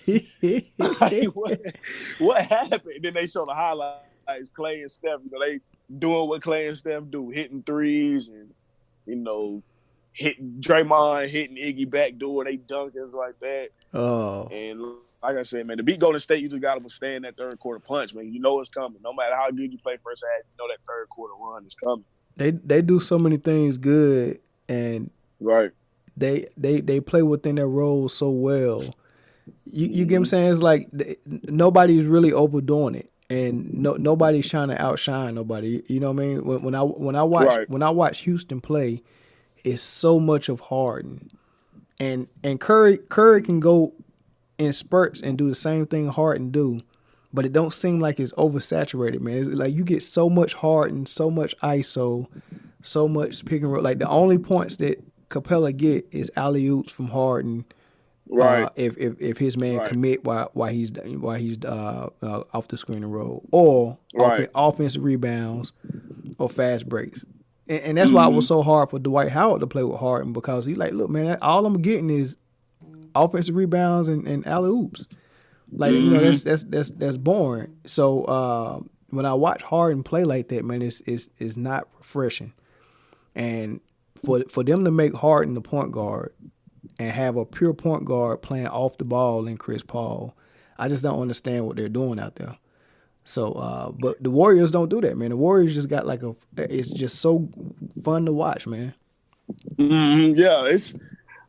what happened? And then they show the highlights. Clay and Steph, they doing what Clay and Steph do, hitting threes and, hitting Draymond, hitting Iggy backdoor, they dunkers like that. Oh. And like I said, man, to beat Golden State, you just got to withstand that third quarter punch, man. You know it's coming. No matter how good you play first half, you know that third quarter run is coming. They do so many things good, and right. They play within their roles so well. You get what I'm saying? It's like nobody's really overdoing it, and nobody's trying to outshine nobody. You know what I mean? When I watch Houston play, it's so much of Harden, and Curry can go in spurts and do the same thing Harden do, but it don't seem like it's oversaturated, man. It's like you get so much Harden, so much ISO, so much pick and roll. Like the only points that Capella get is alley-oops from Harden. Right. If his man commit while he's off the screen and roll, or offensive rebounds or fast breaks, and that's why it was so hard for Dwight Howard to play with Harden, because he's like, look, man, all I'm getting is offensive rebounds and alley oops. Like that's boring. So when I watch Harden play like that, man, it's not refreshing. And for them to make Harden the point guard and have a pure point guard playing off the ball in Chris Paul, I just don't understand what they're doing out there. So, but the Warriors don't do that, man. The Warriors just got it's just so fun to watch, man. Yeah, it's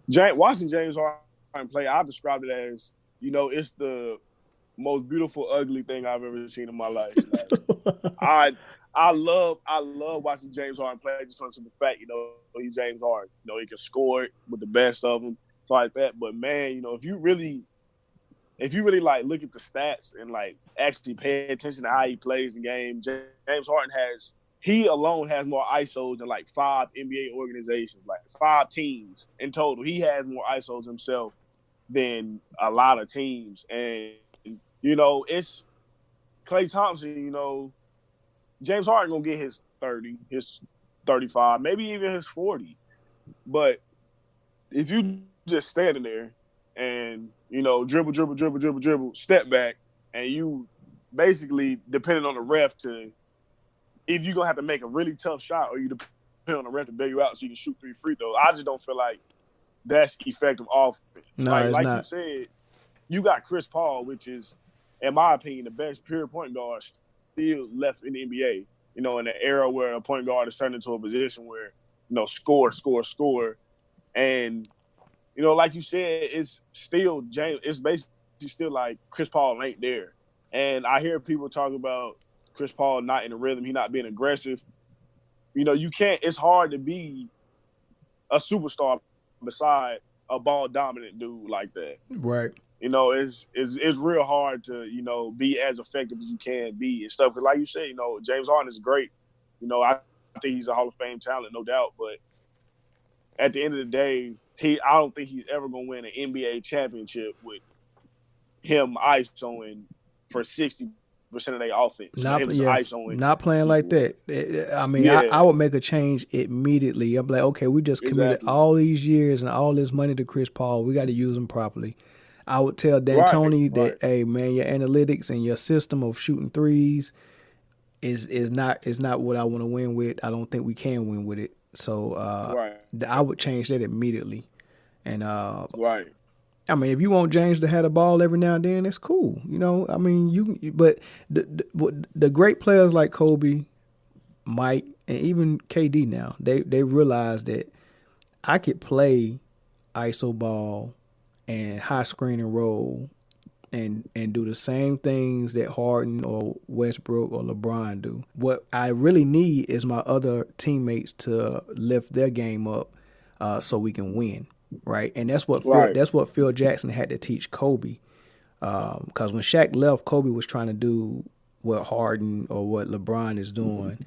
watching James Harden play. I described it as, it's the most beautiful, ugly thing I've ever seen in my life. Like, I love watching James Harden play just from the fact, he's James Harden. He can score it with the best of them, stuff like that. But man, if you really like look at the stats and like actually pay attention to how he plays the game, James Harden alone has more ISOs than like 5 NBA organizations, like 5 teams in total. He has more ISOs himself than a lot of teams. And, it's Klay Thompson, James Harden going to get his 30, his 35, maybe even his 40. But if you just standing there and, dribble, step back, and you basically depending on the ref if you're going to have to make a really tough shot, or you depend on the ref to bail you out so you can shoot 3 free throws, I just don't feel like that's effective offense. No, like not. You said, you got Chris Paul, which is, in my opinion, the best pure point guard still left in the NBA. In an era where a point guard is turned into a position where, score. And, like you said, it's still James. It's basically still like Chris Paul ain't there. And I hear people talk about Chris Paul not in the rhythm, he not being aggressive. You can't. It's hard to be a superstar beside a ball dominant dude like that. Right. It's real hard to, be as effective as you can be and stuff. Because like you said, James Harden is great. I think he's a Hall of Fame talent, no doubt. But at the end of the day, I don't think he's ever going to win an NBA championship with him ISOing for 60% of their offense. Not playing like that. I would make a change immediately. I'm like, okay, we just committed all these years and all this money to Chris Paul. We got to use him properly. I would tell D'Antoni that, hey man, your analytics and your system of shooting threes is not what I want to win with. I don't think we can win with it. So I would change that immediately. And I mean, if you want James to have the ball every now and then, that's cool. You know, I mean, but the great players like Kobe, Mike, and even KD now, they realize that I could play iso ball and high screen and roll and do the same things that Harden or Westbrook or LeBron do. What I really need is my other teammates to lift their game up so we can win, right? And that's what Phil Jackson had to teach Kobe. Because when Shaq left, Kobe was trying to do what Harden or what LeBron is doing,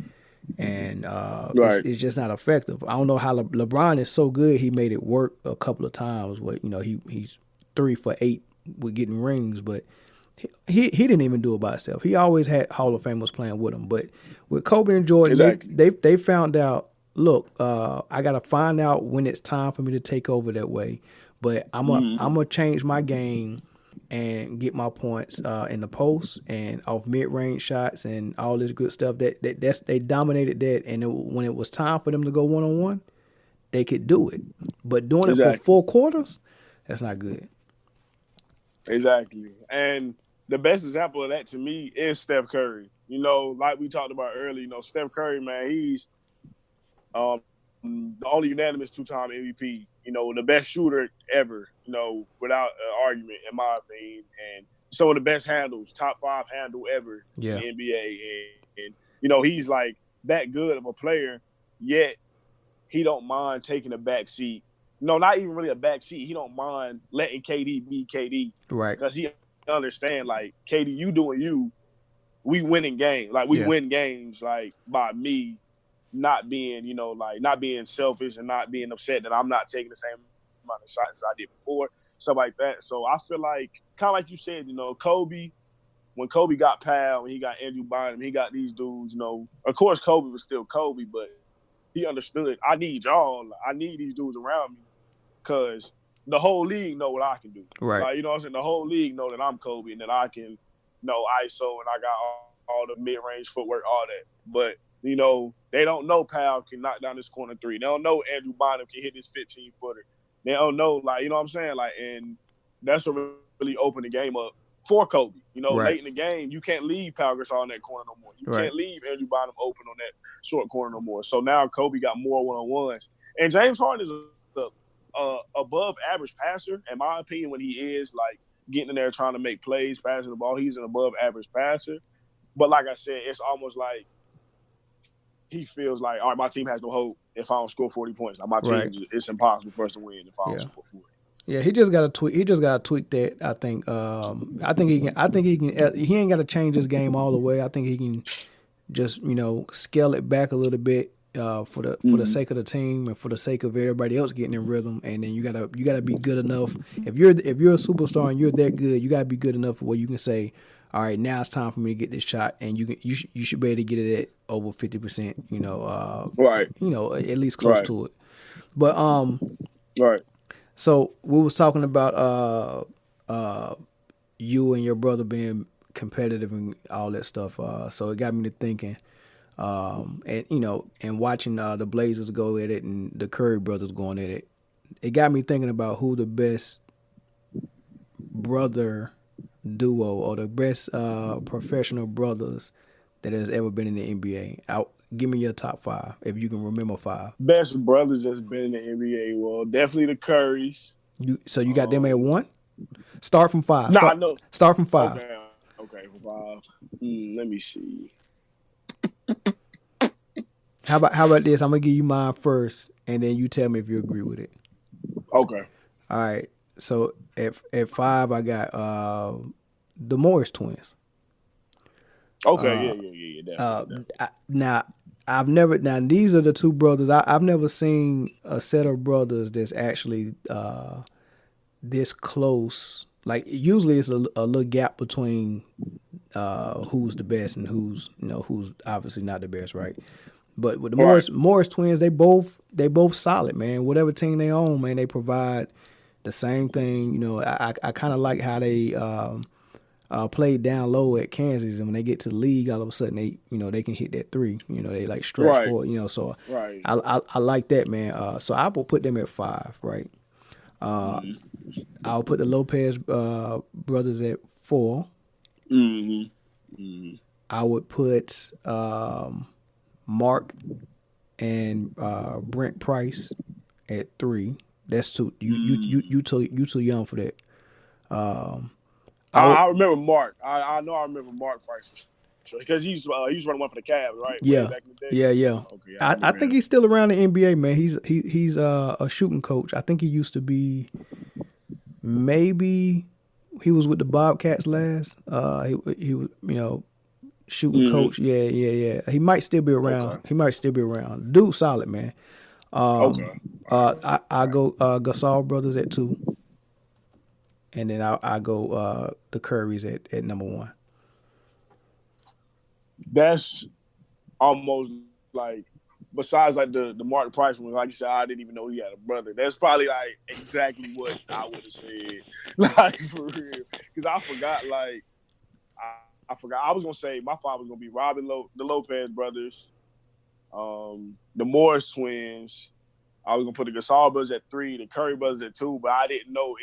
and it's just not effective. I don't know how LeBron is so good. He made it work a couple of times. He's 3 for 8 with getting rings, but he didn't even do it by himself. He always had Hall of Famers playing with him. But with Kobe and Jordan, they found out. Look, I got to find out when it's time for me to take over that way. But I'm gonna change my game and get my points in the post and off mid-range shots and all this good stuff. They dominated that, and when it was time for them to go one-on-one, they could do it. But doing it for 4 quarters, that's not good. Exactly. And the best example of that to me is Steph Curry. You know, like we talked about earlier, Steph Curry, man, he's the only unanimous 2-time MVP, the best shooter ever, without argument, in my opinion. And some of the best handles, top 5 handle ever in the NBA. And he's like that good of a player, yet he don't mind taking a back seat. No, not even really a back seat. He don't mind letting KD be KD. Right. Because he understand, like, KD, you doing you, we winning games. Like, we win games, like, by me not being, not being selfish and not being upset that I'm not taking the same amount of shots as I did before, stuff like that. So I feel like, kind of like you said, Kobe, when Kobe got Powell and he got Andrew Bynum, he got these dudes, of course Kobe was still Kobe, but he understood, I need y'all. I need these dudes around me because the whole league know what I can do. Right. Like, you know what I'm saying? The whole league know that I'm Kobe and that I can, ISO and I got all the mid-range footwork, all that. But, they don't know Powell can knock down this corner 3. They don't know Andrew Bynum can hit this 15-footer. They don't know, like, you know what I'm saying? Like, and that's what really opened the game up for Kobe. Late in the game, you can't leave Pau Gasol in that corner no more. You can't leave Andrew Bynum open on that short corner no more. So now Kobe got more one-on-ones. And James Harden is a above average passer, in my opinion, when he is, like, getting in there trying to make plays, passing the ball. He's an above average passer. But like I said, it's almost like he feels like, all right, my team has no hope if I don't score 40 points. Like, my team, it's impossible for us to win if I don't score 40. Yeah, he just got to tweak. He just got to tweak that. I think. I think he can. I think he can. He ain't got to change his game all the way. I think he can just scale it back a little bit for the sake of the team and for the sake of everybody else getting in rhythm. And then you gotta be good enough. If you're a superstar and you're that good, you gotta be good enough where you can say, all right, now it's time for me to get this shot, and you should be able to get it at over 50%. At least close to it. But So we was talking about you and your brother being competitive and all that stuff. So it got me to thinking, and watching the Blazers go at it and the Curry brothers going at it. It got me thinking about who the best brother duo or the best professional brothers that has ever been in the NBA. Give me your top 5 if you can remember 5. Best brothers that's been in the NBA. Well, definitely the Currys. So you got them at 1? Start from 5. No. Start from 5. Okay, 5. Let me see. How about this? I'm gonna give you mine first, and then you tell me if you agree with it. Okay. All right. So at 5, I got the Morris twins. Okay. Yeah. Definitely. Now these are the 2 brothers. I've never seen a set of brothers that's actually this close. Like, usually it's a little gap between who's the best and who's obviously not the best, right? But with the Morris twins, they both solid, man. Whatever team they own, man, they provide the same thing. I kind of like how they played down low at Kansas, and when they get to the league, all of a sudden they can hit that 3. They like stretch forward. So I like that, man. So I will put them at 5, right? I'll put the Lopez brothers at 4. I would put Mark and Brent Price at 3. That's too you too young for that. I would, I remember Mark. I know I remember Mark Price because he's running one for the Cavs, right? Way yeah, back in the day. yeah. Okay, I I remember think him. he's still around the NBA, man. He's a shooting coach. I think he used to be, maybe he was with the Bobcats last. He was, shooting coach. Yeah. He might still be around. Okay. He might still be around. Dude, solid, man. Okay. I go Gasol brothers at 2, and then I go the Currys at number 1. That's almost like, besides like the Mark Price one, like you said, I didn't even know he had a brother. That's probably like exactly what I would have said, like for real, because I forgot. Like I forgot. I was gonna say my father was gonna be the Lopez brothers, the Morris twins. I was gonna put the Gasol brothers at 3, the Curry brothers at 2, but I didn't know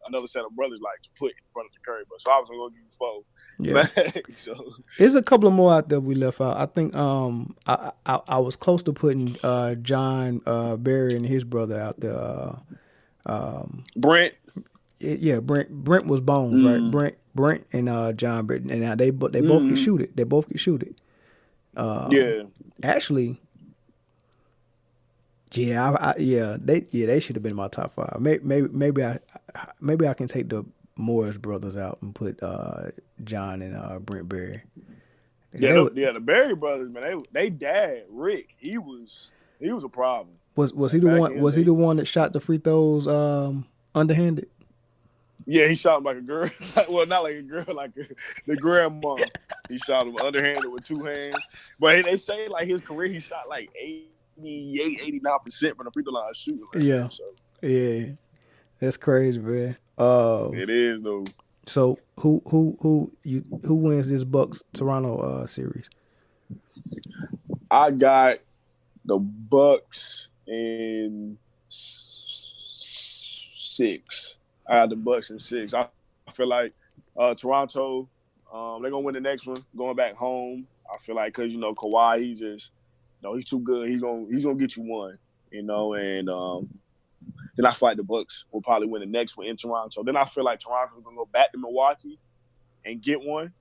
another set of brothers like to put in front of the Curry brothers. So I was gonna give you 4. Yeah. So There's a couple of more out there we left out. I think I was close to putting John Barry and his brother out there. Brent. Brent was Bones, right? Brent and John Barry, and they both can shoot it. They both can shoot it. Yeah. Actually, they should have been my top 5. Maybe I can take the Morris brothers out and put John and Brent Barry. The Barry brothers, man, they dad Rick, he was a problem. Was he the one? Was he the one that shot the free throws underhanded? Yeah, he shot him like a girl. Well, not like a girl, like the grandma. He shot him underhanded with 2 hands. But they say like his career, he shot like 88, 89% from the free throw line shooting. Like Yeah, that, so. yeah, that's crazy, man. It is though. So who wins this Bucks Toronto series? I got the Bucks in 6. I got the Bucks in 6. I feel like Toronto, they're gonna win the next one, going back home. I feel like because Kawhi, he's too good. He's gonna get you one, and then I feel like the Bucks will probably win the next one in Toronto. Then I feel like Toronto's gonna go back to Milwaukee and get one,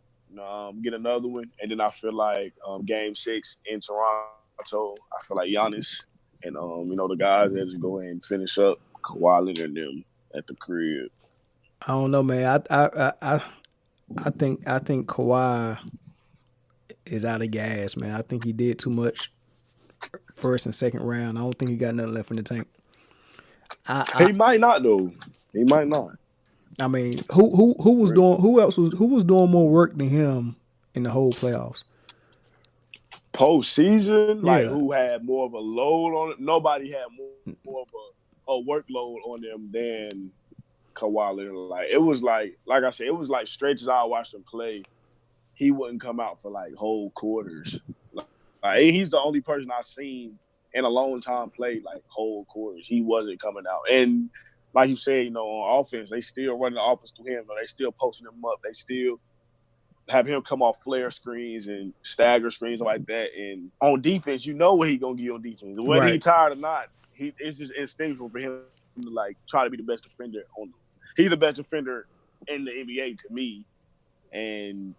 get another one, and then I feel like Game 6 in Toronto. I feel like Giannis and the guys that just go ahead and finish up Kawhi Leonard and them at the crib. I don't know, man. I think Kawhi is out of gas, man. I think he did too much first and second round. I don't think he got nothing left in the tank. He might not though. He might not. I mean, who was doing? Who was doing more work than him in the whole playoffs? Postseason, like who had more of a load on it? Nobody had more of a workload on them than Kawhi Leonard. Like it was like I said, it was like stretches I watched him play. He wouldn't come out for like whole quarters. Like he's the only person I've seen in a long time play like whole quarters. He wasn't coming out. And like you said, on offense, they still running the offense through him. They still posting him up. They still have him come off flare screens and stagger screens like that. And on defense, what he gonna give you on defense. Whether he tired or not, it's just instinctual for him to like try to be the best defender on them. He's the best defender in the NBA to me. And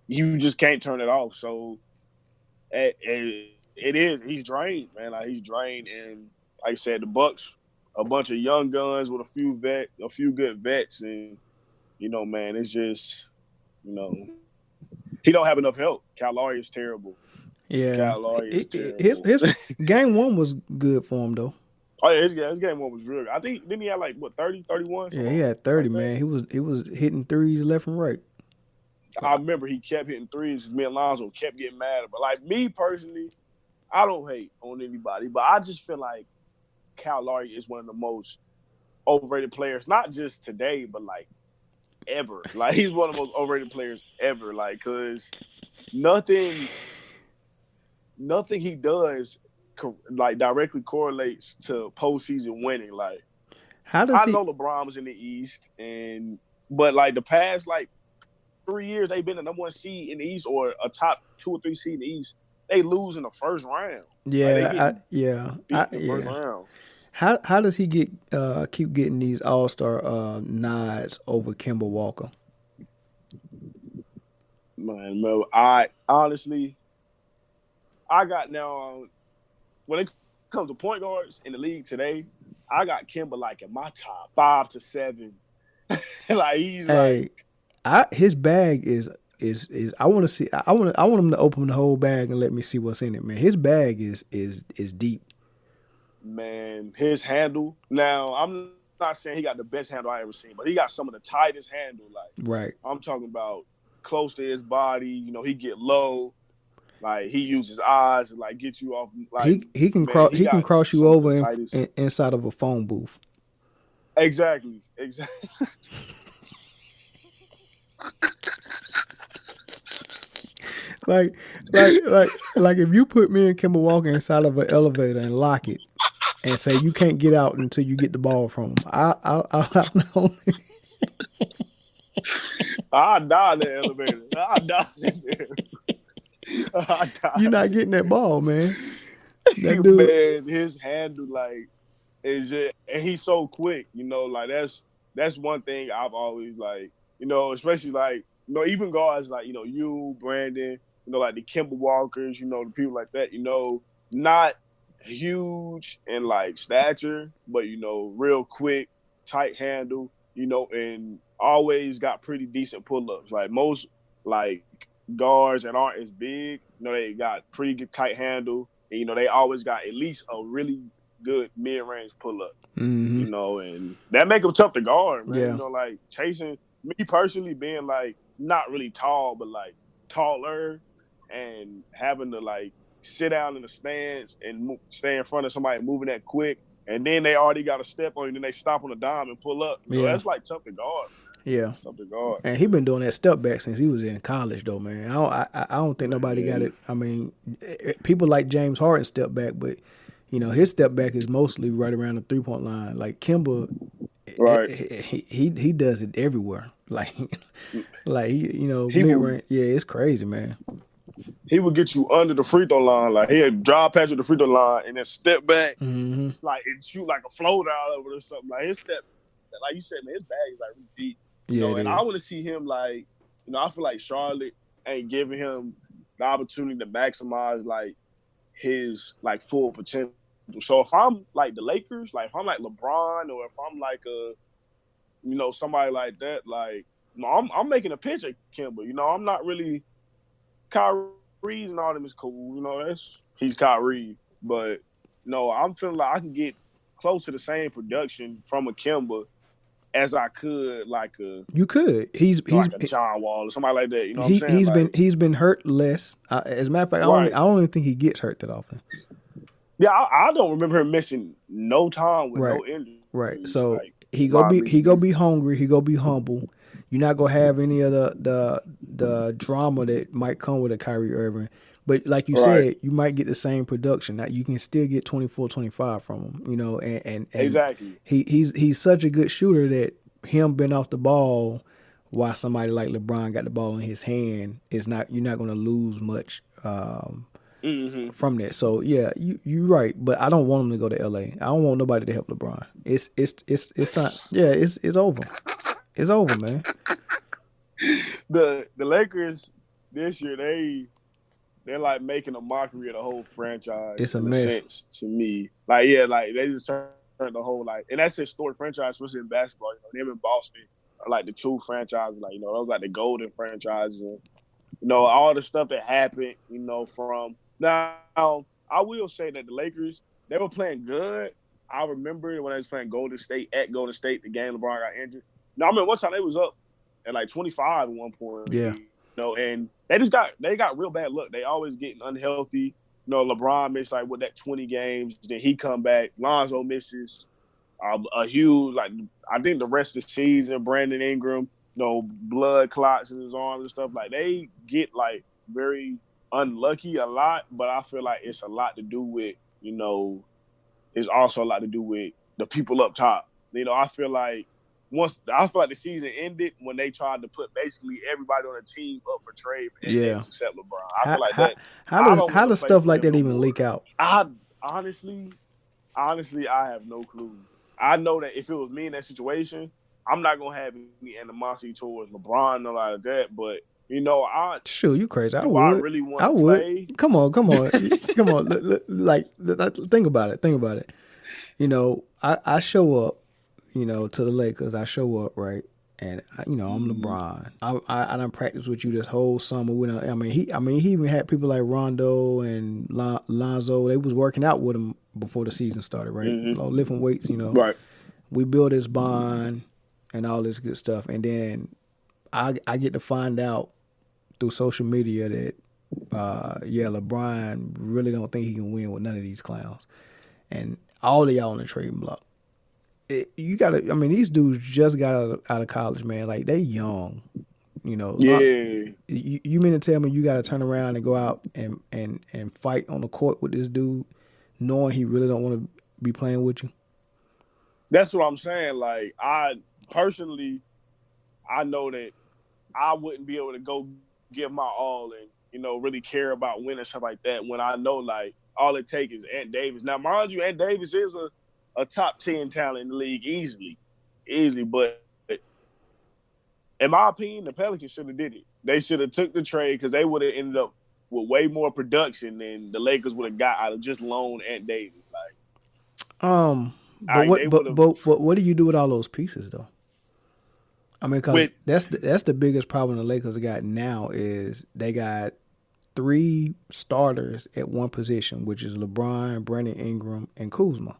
you just can't turn it off. So it is. He's drained, man. Like he's drained, and like I said, the Bucks, a bunch of young guns with a few good vets, and man, it's just, he don't have enough help. Kyle Lowry is terrible. Yeah, Kyle Lowry is terrible. His game 1 was good for him though. Oh yeah, his game 1 was real good. I think didn't he have like 30, 31? Yeah, he had 30, like man. He was hitting threes left and right. I remember he kept hitting threes. Me and Lonzo kept getting mad. But like me personally, I don't hate on anybody, but I just feel like Kyle Lowry is one of the most overrated players, not just today, but like ever. Like he's one of the most overrated players ever. Like, cause nothing he does like directly correlates to postseason winning. Like How does I he? know LeBron was in the East, but like the past like 3 years they've been the number one seed in the East or a top 2 or 3 seed in the East. They lose in the first round. Like they getting beat in the first Yeah. round. How does he get keep getting these All Star nods over Kemba Walker? Man, Mo, I honestly, I got now when it comes to point guards in the league today, I got Kimba like in my top 5 to 7. Like he's like, Hey, his bag is I want to see I want him to open the whole bag and let me see what's in it, man. His bag is deep. man, his handle. Now I'm not saying he got the best handle I ever seen, but he got some of the tightest handle. Like Right. I'm talking about close to his body. You know, he get low. Like he uses eyes to like get you off. Like He can man, cross he got you some of the over tightest. inside of a phone booth. Exactly. like like if you put me and Kimber Walker inside of an elevator and lock it and say you can't get out until you get the ball from him, I know. I die in the elevator. I die in there. I You're die. not getting that ball, man. That dude. Man, his handle like is just, and he's so quick. You know, like that's one thing I've always like. You know, especially like even guys like you, Brandon. You know, like the Kimber Walkers. You know, the people like that. You know, not huge in like stature, but real quick, tight handle. You know, and always got pretty decent pull ups. Like most like guards that aren't as big, they got pretty good tight handle. And, they always got at least a really good mid range pull up. Mm-hmm. And that make them tough to guard, man. Yeah. Like chasing me personally being like not really tall, but like taller and having to like sit down in the stands and stay in front of somebody moving that quick. And then they already got a step on you, then they stop on a dime and pull up. Yeah. That's like tough to guard. Yeah. Tough to guard. And he been doing that step back since he was in college, though, man. I don't think nobody got it. I mean, people like James Harden step back, but his step back is mostly right around the 3-point line. Like Kimba, right? He does it everywhere. Like he mid range. Yeah, it's crazy, man. He would get you under the free throw line, like he'd drive past you the free throw line and then step back, mm-hmm. like and shoot like a floater out of it or something. Like his step, like you said, man, his bag is like really deep. And I want to see him like, I feel like Charlotte ain't giving him the opportunity to maximize like his like full potential. So if I'm like the Lakers, like if I'm like LeBron, or if I'm like somebody like that, like I'm making a pitch at Kimber. I'm not really Kyrie and all them is cool. He's Kyrie, but I'm feeling like I can get close to the same production from a Kimber as I could like a he's like a John Wall or somebody like that. what I'm saying? He's been hurt less. As a matter of fact, right. I don't even think he gets hurt that often. Yeah, I don't remember him missing no time with no injury. Right. So like, he go be hungry. He go be humble. You're not gonna have any of the drama that might come with a Kyrie Irving. But like you said, you might get the same production. Now you can still get 24, 25 from him, and exactly. He's such a good shooter that him being off the ball while somebody like LeBron got the ball in his hand you're not gonna lose much from that. So yeah, you're right. But I don't want him to go to LA. I don't want nobody to help LeBron. It's time. Yeah, it's over. It's over, man. The Lakers this year, they're like making a mockery of the whole franchise. It's a in mess. Sense, to me. Like, yeah, like they just turned the whole like, and that's a historic franchise, especially in basketball. Them in Boston are like the two franchises, like those like the golden franchises, and all the stuff that happened. From now, I will say that the Lakers, they were playing good. I remember when they was playing Golden State at Golden State, the game LeBron got injured. Now I remember one time they was up at like 25 at one point. Yeah. And they got real bad luck. They always getting unhealthy. LeBron missed like with that 20 games. Then he come back. Lonzo misses a huge I think the rest of the season. Brandon Ingram, blood clots in his arms and stuff. Like they get like very unlucky a lot. But I feel like it's a lot to do with it's also a lot to do with the people up top. I feel like the season ended when they tried to put basically everybody on the team up for trade for Ed Yeah. Davis except LeBron. I How feel like how that. how I does don't how want to does play stuff for like them that no even more. leak out? I honestly, I have no clue. I know that if it was me in that situation, I'm not gonna have any animosity towards LeBron or like that. But Sure, you crazy. I do I would. really want I to would. play? Come on, come on, come on. Think about it. Think about it. I show up, to the Lakers. I show up, right? And I'm Mm-hmm. LeBron. I done practiced with you this whole summer. He even had people like Rondo and Lonzo. They was working out with him before the season started, right? Mm-hmm. Lifting weights. Right. We build this bond and all this good stuff, and then I get to find out through social media that LeBron really don't think he can win with none of these clowns, and all of y'all on the trading block. You gotta. These dudes just got out of college, man. Like they young, not. Yeah. You mean to tell me you got to turn around and go out and fight on the court with this dude, knowing he really don't want to be playing with you? That's what I'm saying. Like I personally, I know that I wouldn't be able to go give my all and really care about winning stuff like that when I know like all it takes is Ant Davis. Now, mind you, Ant Davis is a top 10 talent in the league easily. But in my opinion, the Pelicans should have did it. They should have took the trade because they would have ended up with way more production than the Lakers would have got out of just loan Ant Davis. They would have But what do you do with all those pieces though? Because with that's the biggest problem the Lakers got now is they got three starters at one position, which is LeBron, Brandon Ingram, and Kuzma.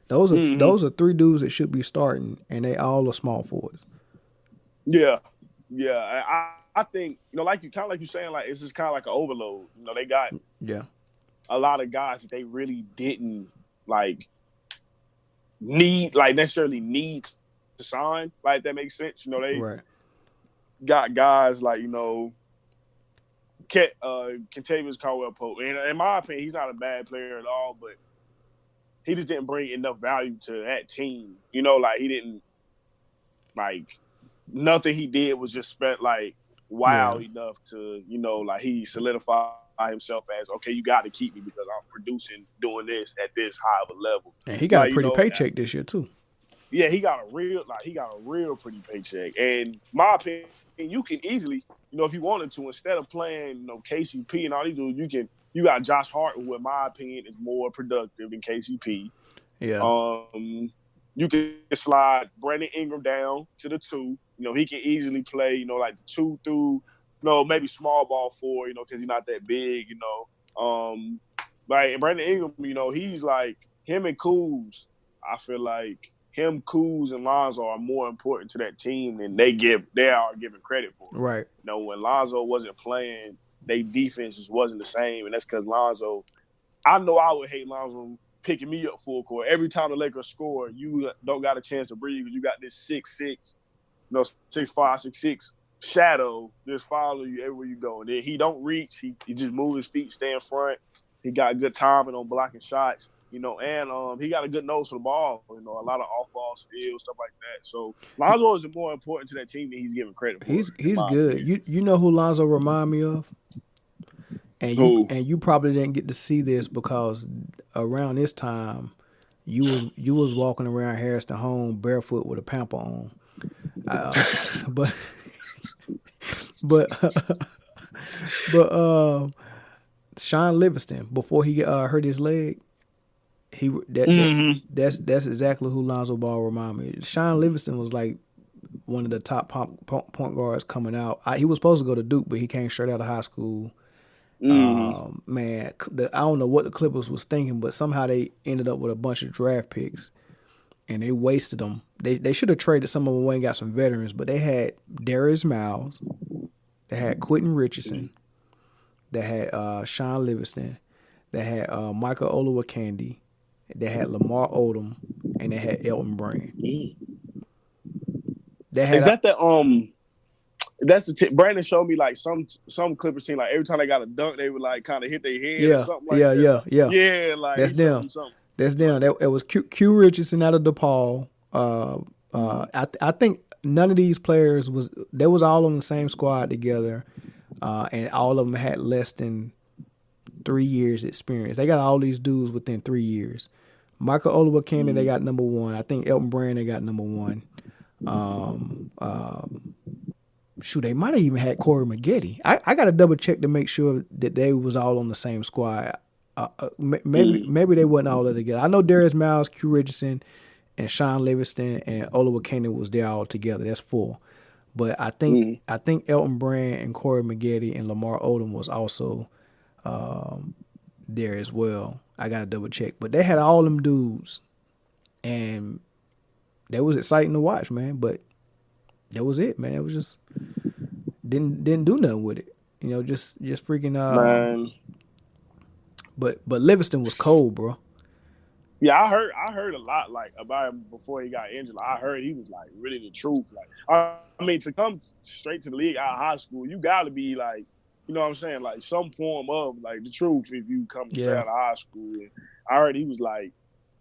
Those are three dudes that should be starting, and they all are small forwards. yeah. I think like you saying, like it's just kind of like an overload. They got a lot of guys that they really didn't like necessarily need to sign. Like that makes sense. They right. got guys like Kentavious Caldwell-Pope, and in my opinion, he's not a bad player at all, but he just didn't bring enough value to that team. Like he didn't like nothing he did was just spent like wow enough to like he solidified himself as okay, you got to keep me because I'm producing doing this at this high of a level. And he got a pretty paycheck this year too. Yeah, he got a real pretty paycheck. And my opinion, you can easily, if you wanted to, instead of playing, KCP and all these dudes, you got Josh Hart, who in my opinion is more productive than KCP. Yeah. You can slide Brandon Ingram down to the 2. He can easily play, like the 2 through, maybe small ball 4, because he's not that big, Like Brandon Ingram, he's like him and Kuz. I feel like him, Kuz, and Lonzo are more important to that team than they are given credit for. Right. When Lonzo wasn't playing, their defense just wasn't the same, and that's because Lonzo. I know I would hate Lonzo picking me up full court. Every time the Lakers score, you don't got a chance to breathe because you got this 6'6", 6'5", 6'6" shadow just follow you everywhere you go. And then he don't reach. He just move his feet, stay in front. He got good timing on blocking shots. And he got a good nose for the ball. A lot of off-ball steals, stuff like that. So Lonzo is more important to that team than he's given credit for. He's good. You know who Lonzo remind me of? And you probably didn't get to see this because around this time you was walking around Harrison home barefoot with a pamper on. But Sean Livingston, before he hurt his leg, that's exactly who Lonzo Ball remind me. Sean Livingston was like one of the top point guards coming out. He was supposed to go to Duke, but he came straight out of high school. Man, I don't know what the Clippers was thinking, but somehow they ended up with a bunch of draft picks, and they wasted them. They should have traded some of them away and got some veterans, but they had Darius Miles, they had Quentin Richardson, they had Sean Livingston, they had Michael Olowokandi, they had Lamar Odom, and they had Elton Brand. Is that the That's the Brandon showed me like some Clippers team, like every time they got a dunk, they would like kind of hit their head or something like that. Yeah. Yeah, like that's them. That's them. It was Q Richardson out of DePaul, I think none of these players they was all on the same squad together, and all of them had less than 3 years experience. They got all these dudes within 3 years. Michael Olowokandi, they got number one. I think Elton Brand, they got number one. Shoot, they might have even had Corey Maggette. I got to double check to make sure that they was all on the same squad. Maybe they wasn't all there together. I know Darius Miles, Q Richardson, and Sean Livingston and Olowokandi was there all together. That's four. But I think Elton Brand and Corey Maggette and Lamar Odom was also there as well. I got to double check. But they had all them dudes, and that was exciting to watch, man. But that was it, man. It was just didn't do nothing with it. Just freaking. Man. But Livingston was cold, bro. Yeah, I heard a lot like about him before he got injured. Like, I heard he was like really the truth. Like, I mean, to come straight to the league out of high school, you got to be like, you know what I'm saying, like some form of like the truth if you come straight out of high school. And I heard he was like,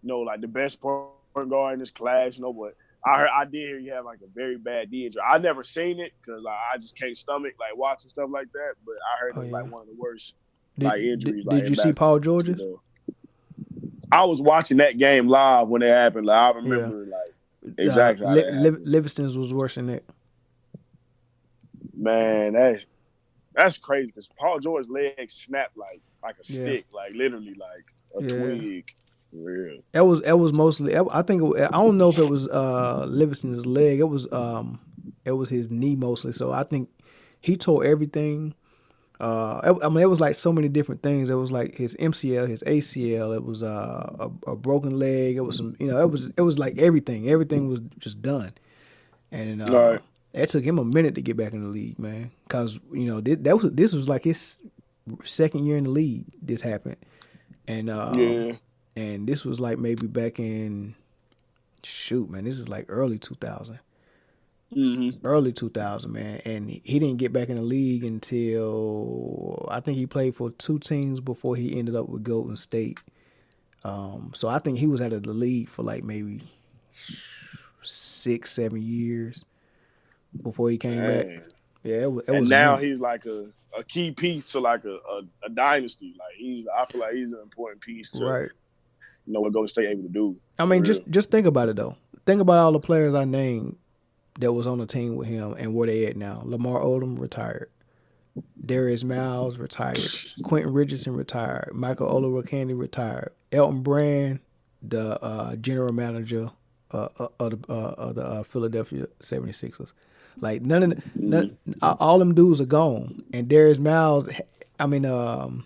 like the best point guard in his class. But I did hear he had like a very bad knee injury. I never seen it because I just can't stomach like watching stuff like that. But I heard it was like one of the worst injuries. Did you see Paul George's? I was watching that game live when it happened. Like, I remember like exactly how Livingston's was worse than that. Man, that's crazy because Paul George's leg snapped like a stick, like literally like a twig. For real. That was mostly. I think I don't know if it was Livingston's leg. It was his knee mostly. So I think he tore everything. I mean, it was like so many different things. It was like his MCL, his ACL. It was a broken leg. It was some, it was like everything. Everything was just done, and it took him a minute to get back in the league, man. Because this was like his second year in the league. This happened, and and this was like maybe back in this is like early 2000. Early 2000, man, and he didn't get back in the league until I think he played for 2 teams before he ended up with Golden State. So I think he was out of the league for like maybe 6-7 years before he came back. Yeah, it was. And now he's like a key piece to like a dynasty. Like I feel like he's an important piece to what Golden State able to do. I mean, just think about it though. Think about all the players I named that was on the team with him and where they at now. Lamar Odom retired. Darius Miles retired. Quentin Richardson retired. Michael Olowokandi retired. Elton Brand, the general manager of the Philadelphia 76ers. Like none all them dudes are gone. And Darius Miles, Sean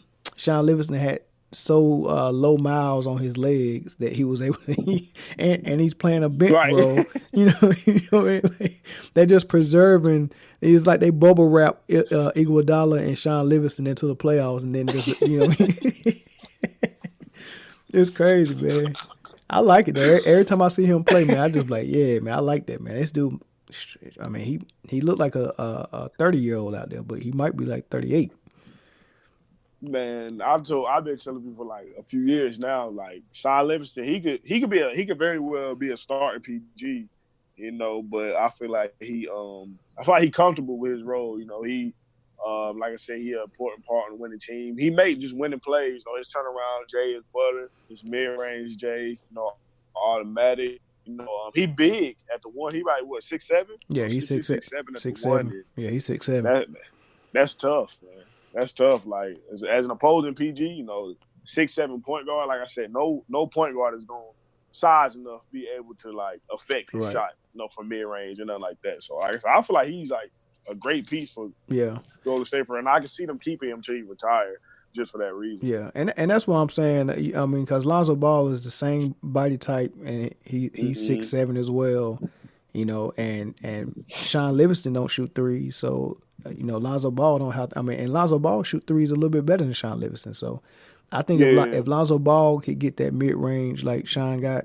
Livingston had so low miles on his legs that he was able to, and he's playing a bench role. Like, they're just preserving. It's like they bubble wrap Iguodala and Sean Livingston into the playoffs, and then just it's crazy, man. I like it though. Every time I see him play, man, I just like, yeah, man, I like that, man. This dude, I mean, he looked like a 30-year-old out there, but he might be like 38. Man, I've been telling people like a few years now, like Sean Livingston, he could very well be a starting PG, but I feel like he comfortable with his role. He like I said, he an important part in the winning team. He made just winning plays. His turnaround Jay is butter, his mid range Jay, automatic. He big at the one. He like what 6'7"? Yeah, he's 6'7". Yeah, he's 6'7". That's tough, man. That's tough. Like as an opposing PG, 6'7" point guard. Like I said, no point guard is going size enough to be able to like affect his shot, from mid range and nothing like that. So I feel like he's like a great piece for Golden State and I can see them keeping him till he retire just for that reason. Yeah, and that's what I'm saying. I mean, because Lonzo Ball is the same body type, and he's 6'7" as well. And Sean Livingston don't shoot threes, so. Lonzo Ball don't have. And Lonzo Ball shoot threes a little bit better than Sean Livingston. So, I think if Lonzo Ball could get that mid range like Sean got,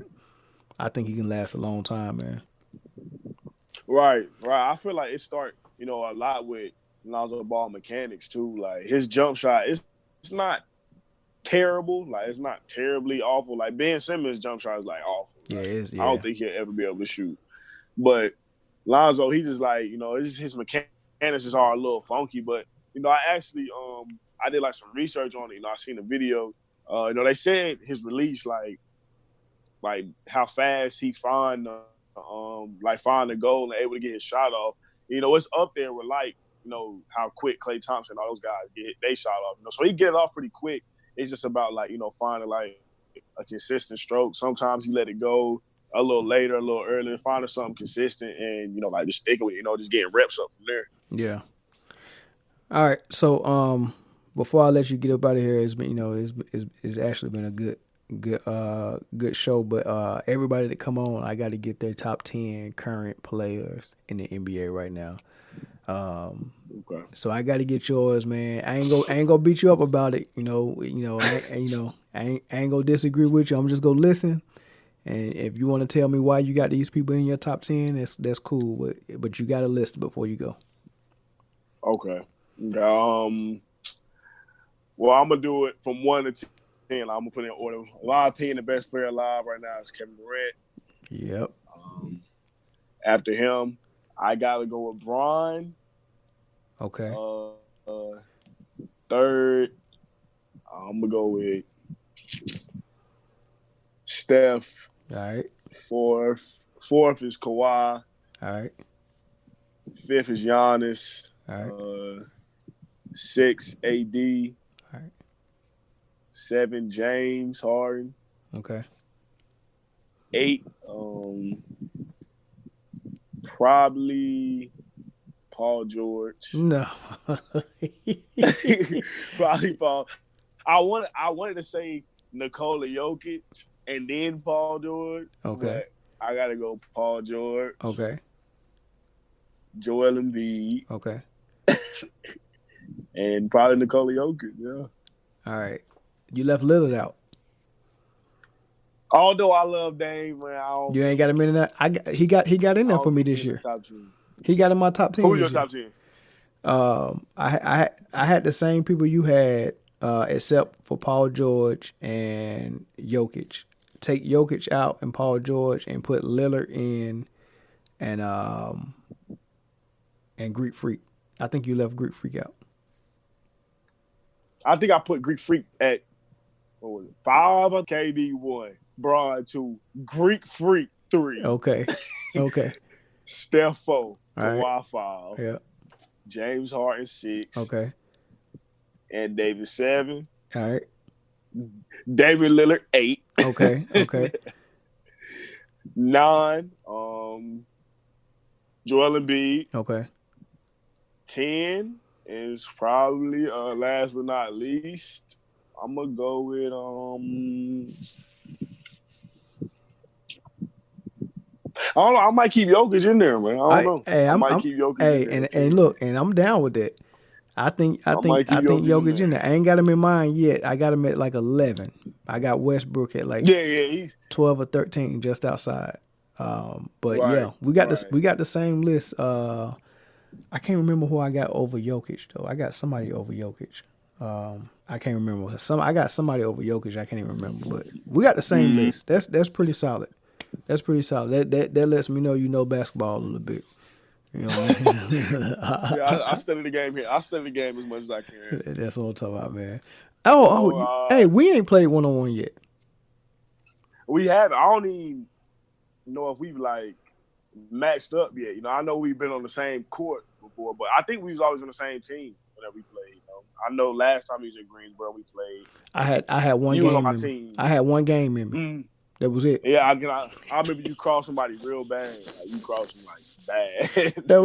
I think he can last a long time, man. Right. I feel like it start, a lot with Lonzo Ball mechanics too. Like his jump shot, it's not terrible. Like it's not terribly awful. Like Ben Simmons' jump shot is like awful. Yeah, it's, I don't yeah. think he'll ever be able to shoot. But Lonzo, he just like, it's just his mechanics just are a little funky. But I actually I did like some research on it. I seen a video. They said his release like how fast he find the goal and able to get his shot off. It's up there with like how quick Klay Thompson and all those guys get they shot off. So he get it off pretty quick. It's just about like finding like a consistent stroke. Sometimes you let it go a little later, a little earlier, finding something consistent and like just sticking with just getting reps up from there. Yeah. All right. So before I let you get up out of here, it's been it's actually been a good show. But everybody that come on, I got to get their top 10 current players in the NBA right now. Okay. So I got to get yours, man. I ain't gonna beat you up about it. I ain't gonna disagree with you. I'm just gonna listen. And if you want to tell me why you got these people in your top 10, that's cool. But you got to list before you go. Okay. Well, I'm gonna do it from 1 to 10. I'm gonna put in order. Live 10, the best player alive right now is Kevin Durant. Yep. After him, I gotta go with Bron. Okay. Third, I'm gonna go with Steph. All right. Fourth is Kawhi. All right. Fifth is Giannis. All right. 6, AD. All right. 7, James Harden. Okay. 8, probably Paul George. No. Probably Paul. I wanted to say Nikola Jokic and then Paul George. Okay. But I gotta go Paul George. Okay. Joel Embiid. Okay. And probably Nikola Jokic. Yeah. All right. You left Lillard out. Although I love Dame, man, you ain't got him in that. He got in there for me this year. He got in my top 10. Who's your top 10? I had the same people you had, except for Paul George and Jokic. Take Jokic out and Paul George and put Lillard in, and Greek Freak. I think you left Greek Freak out. I think I put Greek Freak at 5, KD 1, Bron 2, Greek Freak 3. Okay. Steph 4, Right. Kawhi 5. Yeah. James Harden 6. Okay. And David 7. All right. David Lillard 8. Okay. 9. Joel Embiid. Okay. 10 is probably last but not least. I'm gonna go with I don't know. I might keep Jokic in there, man. I don't know. I might keep Jokic in there. And look, and I'm down with that. I think Jokic in there. I ain't got him in mind yet. I got him at like 11. I got Westbrook at like he's 12 or 13, just outside. But right, yeah, we got the same list. I can't remember who I got over Jokic though. I got somebody over Jokic. I can't remember. I got somebody over Jokic. I can't even remember. But we got the same list. That's pretty solid. That's pretty solid. That lets me know you know basketball a little bit. You know what I mean? I study the game here. I study the game as much as I can. That's what I'm talking about, man. Hey, we ain't played 1-on-1 yet. We haven't. I don't even know if we've like matched up yet. I know we've been on the same court before, but I think we was always on the same team whenever we played. I know last time he was in Greensboro, we played. I had one game on my in team. me. I had one game in me. That was it. Yeah, I remember you crossed somebody real bad. Like, you crossed them like bad. that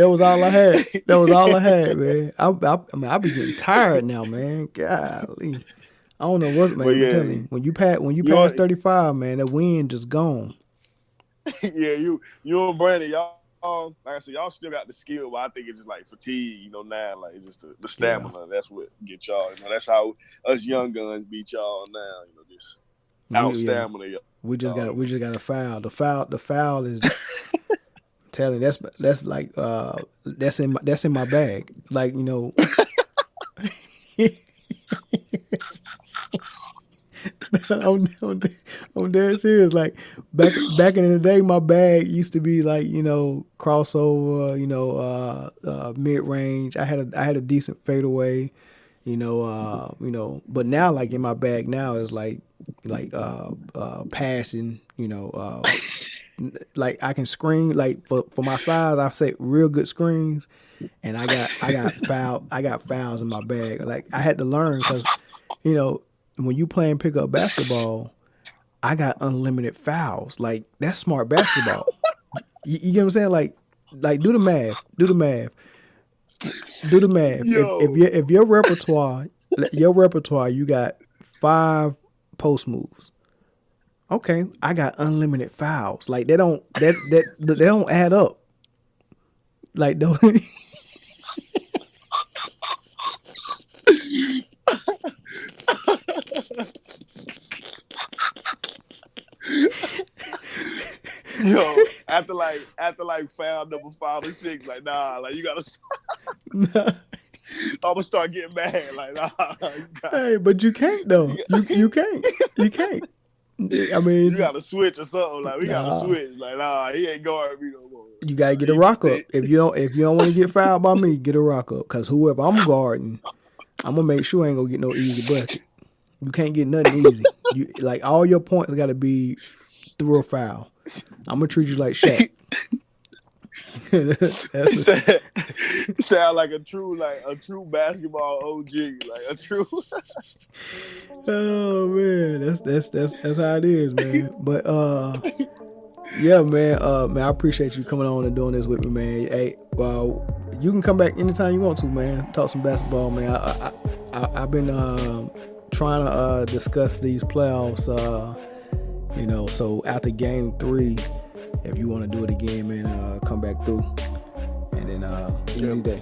was all I had. That was all I had, man. I be getting tired now, man. Golly. I don't know what's, man. I'm telling you, when you pass 35, man, the wind just gone. Yeah, you and Brandon, y'all, like I said, y'all still got the skill, but I think it's just like fatigue, now, like it's just the stamina. Yeah. That's what get y'all. That's how us young guns beat y'all now. Just out stamina. Yeah. We just got a foul. The foul is telling. That's like that's in my bag. Like I'm dead serious. Like back in the day, my bag used to be like, crossover, mid range. I had a decent fadeaway, but now like in my bag now is like passing, like I can screen like for my size. I say real good screens, and I got fouls in my bag. Like I had to learn because, when you playing pickup basketball, I got unlimited fouls. Like that's smart basketball. You get what I'm saying? Like do the math. Yo, If your repertoire, you got 5 post moves. Okay, I got unlimited fouls. Like they don't add up. Like don't. yo, after foul number 5 or 6, like nah, like you gotta. Nah. I'm gonna start getting mad, like nah. Hey, but you can't though. You can't. I mean, you gotta switch or something. Like we gotta nah. switch. Like nah, he ain't guarding me no more. You gotta get a rock up. If you don't want to get fouled by me, get a rock up. Cause whoever I'm guarding, I'm gonna make sure I ain't gonna get no easy bucket. You can't get nothing easy. You like all your points gotta be through a foul. I'm gonna treat you like Shaq. Sound like a true basketball OG, like a true. Oh man, that's how it is, man. But yeah, man, I appreciate you coming on and doing this with me, man. Hey, you can come back anytime you want to, man. Talk some basketball, man. I've been trying to discuss these playoffs, so after game 3, if you want to do it again, man, come back through, and then easy day.